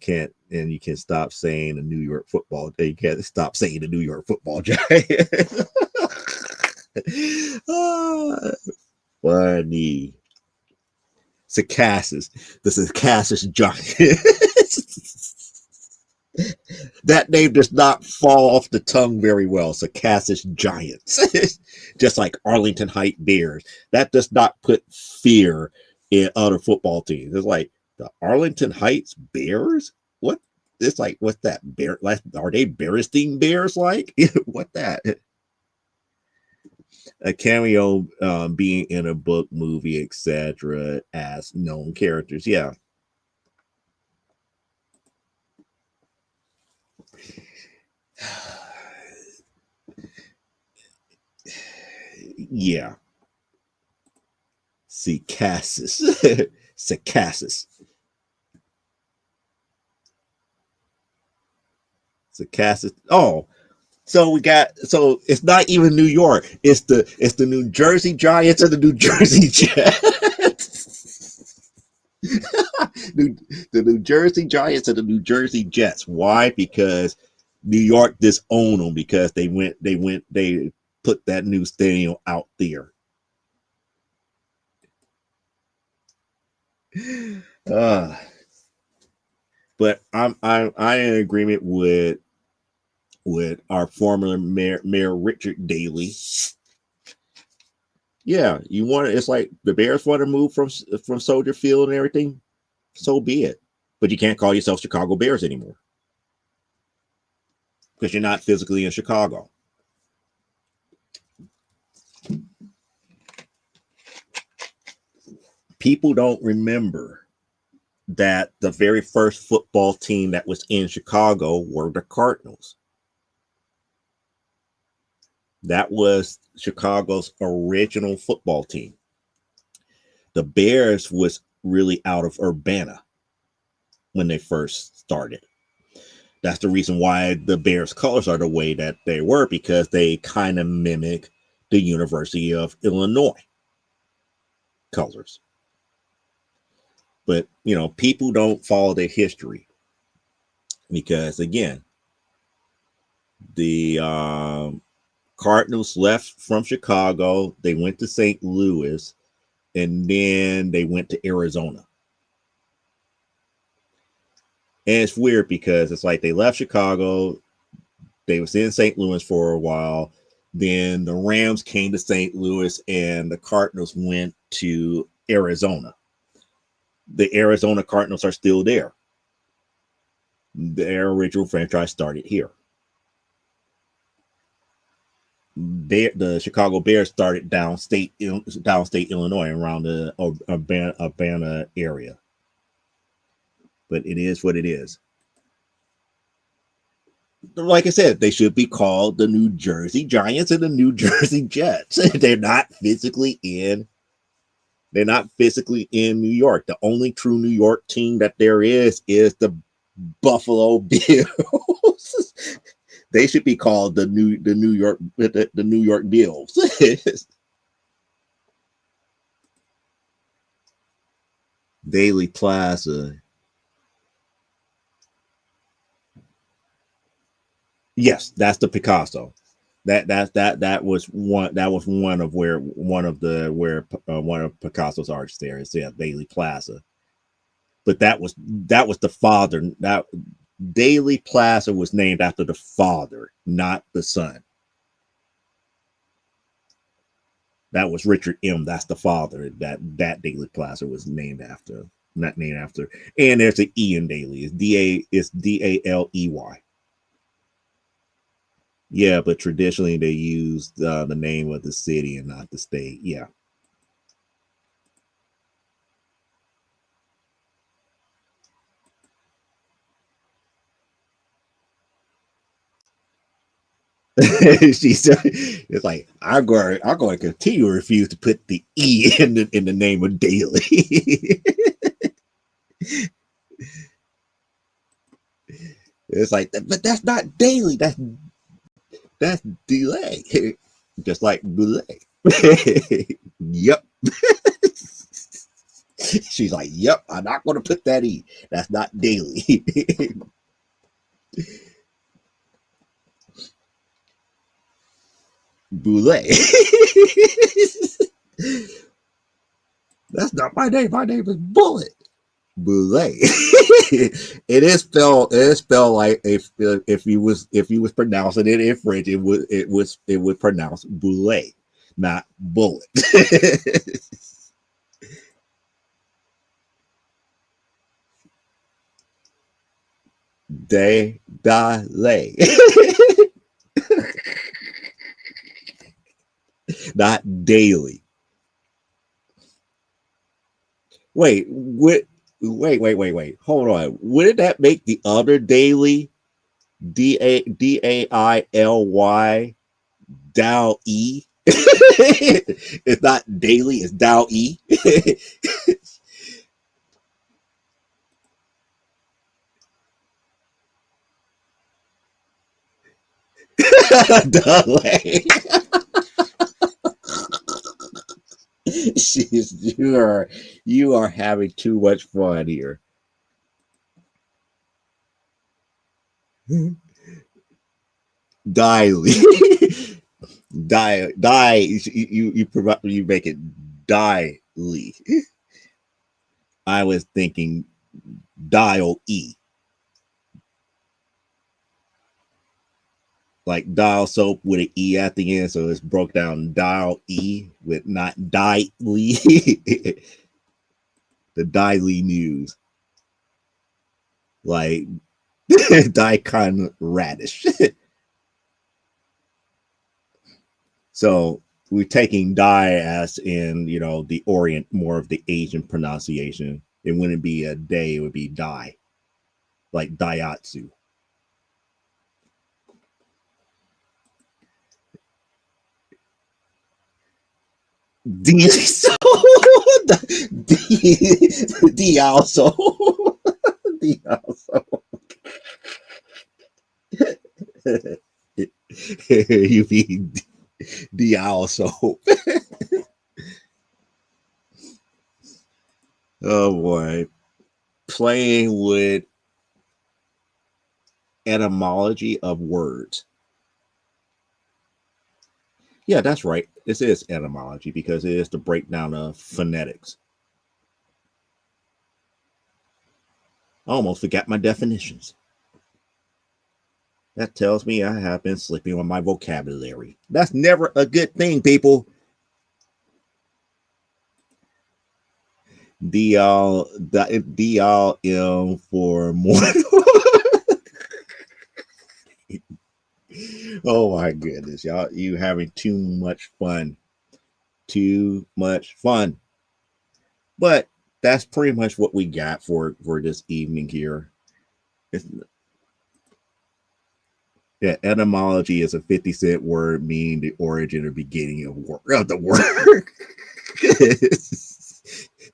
can stop saying the New York football. You can't stop saying the New York Football Giants. Ah, funny. Circassus, the Circassus Giants. That name does not fall off the tongue very well. Circassus Giants. Just like Arlington Heights Bears. That does not put fear in other football teams. It's like the Arlington Heights Bears? What? It's like, what's that? Bear? Are they Berenstein Bears like? What that? A cameo being in a book, movie, etc., as known characters. Yeah. Yeah. Circassus. Circassus. Circassus. Oh, so it's not even New York. It's the New Jersey Giants and the New Jersey Jets. The New Jersey Giants and the New Jersey Jets. Why? Because New York disowned them because they put that new stadium out there. Uh, but I'm in agreement with our former Mayor Richard Daley. Yeah, it's like the Bears want to move from Soldier Field and everything. So be it. But you can't call yourself Chicago Bears anymore because you're not physically in Chicago. People don't remember that the very first football team that was in Chicago were the Cardinals. That was Chicago's original football team. The Bears was really out of Urbana when they first started. That's the reason why the Bears colors are the way that they were, because they kind of mimic the University of Illinois colors. But, people don't follow their history because, again, the Cardinals left from Chicago. They went to St. Louis, and then they went to Arizona. And it's weird because it's like they left Chicago. They was in St. Louis for a while. Then the Rams came to St. Louis, and the Cardinals went to Arizona. The Arizona Cardinals are still there. Their original franchise started here. The Chicago Bears started downstate Illinois, around the Urbana area. But it is what it is. Like I said, they should be called the New Jersey Giants and the New Jersey Jets. They're not physically in New York. The only true New York team that there is the Buffalo Bills. They should be called the New York Bills. Daily Plaza. Yes, that's the Picasso. That was one of Picasso's arts there. It's Daily Plaza. But that was the father. That Daily Plaza was named after the father, not the son. That was Richard M. That's the father. That Daily Plaza was named after, not named after. And there's an E in Daily. It's Daley. Yeah, but traditionally they used the name of the city and not the state. Yeah. It's like I'm going to continue to refuse to put the E in the name of daily. It's like, but that's not daily. That's delay. Just like delay. Yep. She's like, yep, I'm not going to put that E. That's not daily. Boulay. That's not my name. My name is Bullet. Boulay. It is spelled like if you was pronouncing it in French, it would pronounce Boulay, not bullet. Day da lay. Not daily. Wait, wait. Hold on. Wouldn't that make the other daily Daily Dow E? It's not daily, it's Dow E. Delay. You are having too much fun here. Daily. You make it daily. I was thinking dial E. Like dial soap with an E at the end, so it's broke down dial E with not daily. The daily news. Like daikon radish. So we're taking Dai as in, the Orient, more of the Asian pronunciation. It wouldn't be a day, it would be Dai, like Daihatsu. D so D also D also you mean D also. Oh boy, playing with etymology of words. Yeah, that's right. This is etymology because it is the breakdown of phonetics. I almost forgot my definitions. That tells me I have been slipping on my vocabulary. That's never a good thing, people. DL for more. Oh my goodness, y'all! You having too much fun. Too much fun. But that's pretty much what we got for this evening here. It's, yeah, etymology is a 50-cent word meaning the origin or beginning of the word.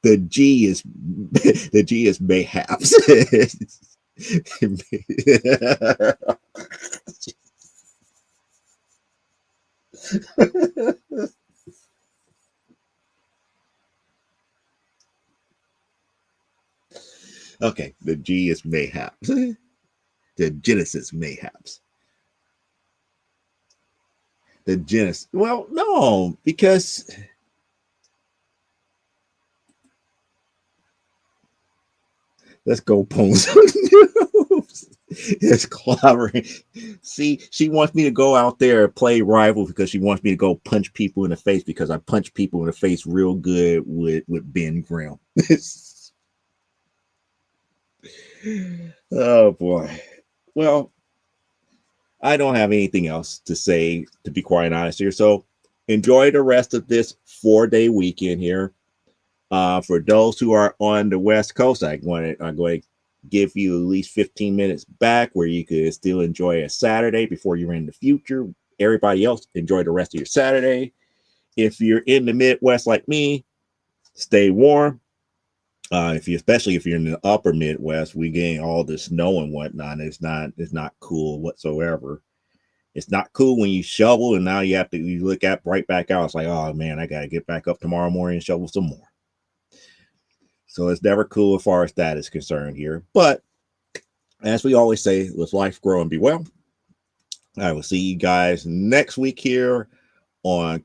The G is mayhaps. Okay, the G is mayhaps. The Genesis mayhaps. The Genesis. Well, no, because let's go Pons. It's clobbering. See, she wants me to go out there and play rival because she wants me to go punch people in the face because I punch people in the face real good with Ben Grimm. Oh boy. Well, I don't have anything else to say, to be quite honest here. So enjoy the rest of this 4-day weekend here. For those who are on the West Coast, I'm going to give you at least 15 minutes back where you could still enjoy a Saturday before you're in the future Everybody else, enjoy the rest of your Saturday. If you're in the Midwest like me, stay warm. Especially if you're in the upper Midwest, we getting all the snow and whatnot. It's not cool whatsoever. It's not cool when you shovel and now you look at right back out. It's like, oh man, I gotta get back up tomorrow morning and shovel some more. So it's never cool as far as that is concerned here. But as we always say, let life grow and be well. I will see you guys next week here on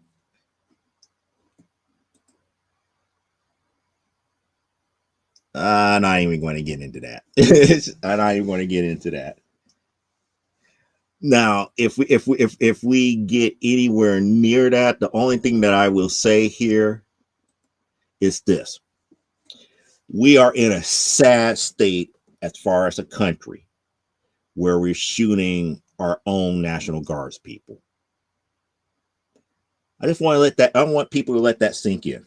I'm not even going to get into that. I'm not even going to get into that. Now, if we get anywhere near that, the only thing that I will say here is this: we are in a sad state as far as a country where we're shooting our own National Guards people. I want people to let that sink in.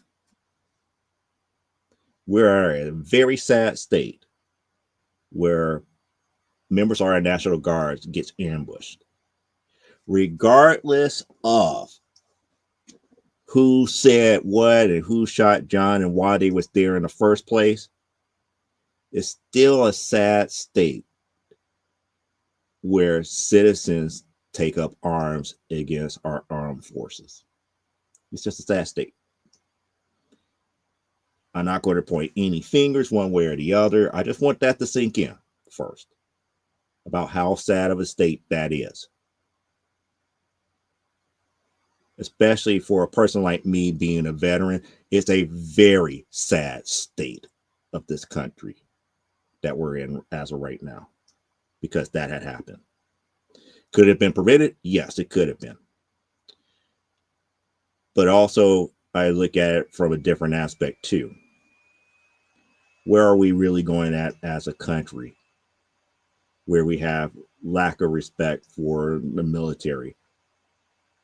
We're in a very sad state where members of our National Guards gets ambushed. Regardless of who said what and who shot John and why they was there in the first place, it's still a sad state where citizens take up arms against our armed forces. It's just a sad state. I'm not going to point any fingers one way or the other. I just want that to sink in first about how sad of a state that is. Especially for a person like me being a veteran, it's a very sad state of this country that we're in as of right now because that had happened. Could it have been prevented? Yes, it could have been. But also, I look at it from a different aspect too. Where are we really going at as a country where we have lack of respect for the military?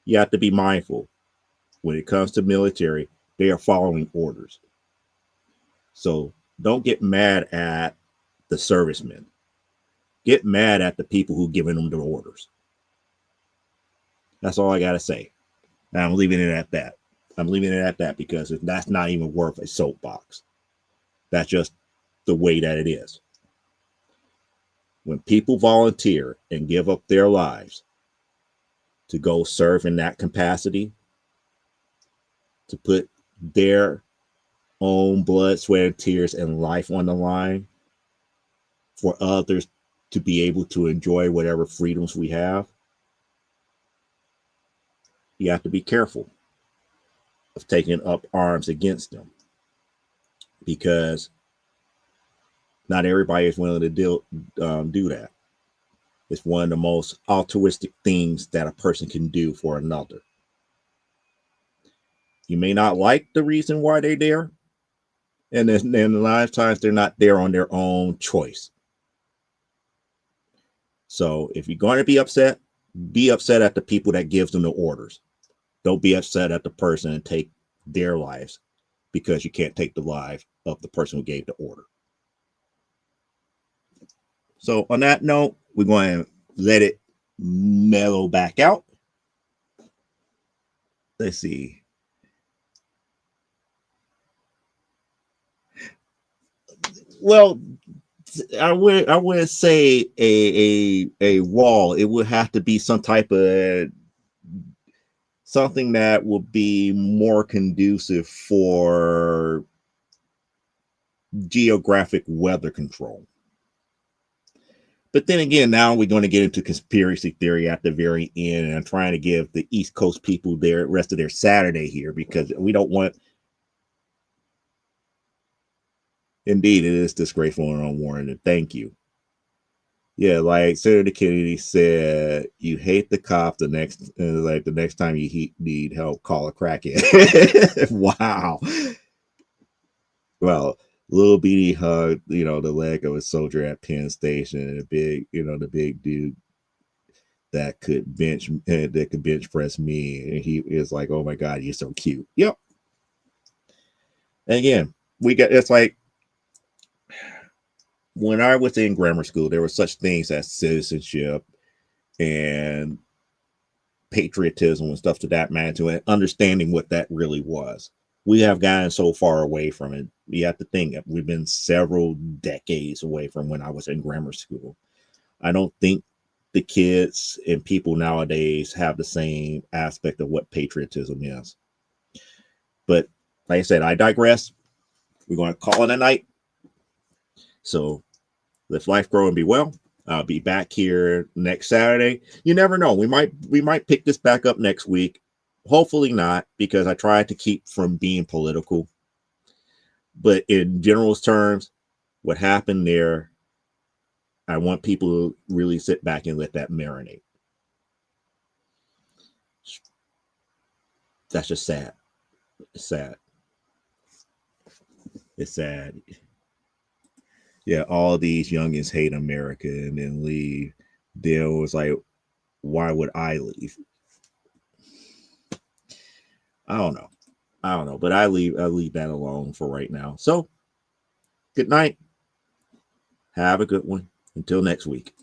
You have to be mindful. When it comes to military, they are following orders. So don't get mad at the servicemen. Get mad at the people who giving them the orders. That's all I got to say. And I'm leaving it at that. I'm leaving it at that because that's not even worth a soapbox. That's just the way that it is. When people volunteer and give up their lives to go serve in that capacity, to put their own blood, sweat, and tears and life on the line for others to be able to enjoy whatever freedoms we have, you have to be careful of taking up arms against them because not everybody is willing to do that. It's one of the most altruistic things that a person can do for another. You may not like the reason why they're there, and then a lot of times they're not there on their own choice. So if you're going to be upset at the people that gives them the orders. Don't be upset at the person and take their lives because you can't take the life of the person who gave the order. So on that note, we're going to let it mellow back out. Let's see. Well, I would say a wall. It would have to be some type of something that would be more conducive for geographic weather control. But then again, now we're going to get into conspiracy theory at the very end, and I'm trying to give the East Coast people their rest of their Saturday here because we don't want. Indeed, it is disgraceful and unwarranted. Thank you. Yeah, like Senator Kennedy said, you hate the cop. The next time you need help, call a crackhead. Wow. Well, Little Beanie hugged, the leg of a soldier at Penn Station, and the big dude that could bench press me, and he is like, "Oh my God, you're so cute." Yep. And again, it's like when I was in grammar school, there were such things as citizenship and patriotism and stuff to that magnitude, and understanding what that really was. We have gotten so far away from it. You have to think that we've been several decades away from when I was in grammar school. I don't think the kids and people nowadays have the same aspect of what patriotism is. But like I said, I digress. We're going to call it a night. So let life grow and be well. I'll be back here next Saturday. You never know. We might pick this back up next week. Hopefully not, because I tried to keep from being political. But in general terms, what happened there, I want people to really sit back and let that marinate. That's just sad. It's sad. It's sad. Yeah, all these youngins hate America and then leave. Then it was like, why would I leave? I don't know. But I leave that alone for right now. So good night. Have a good one. Until next week.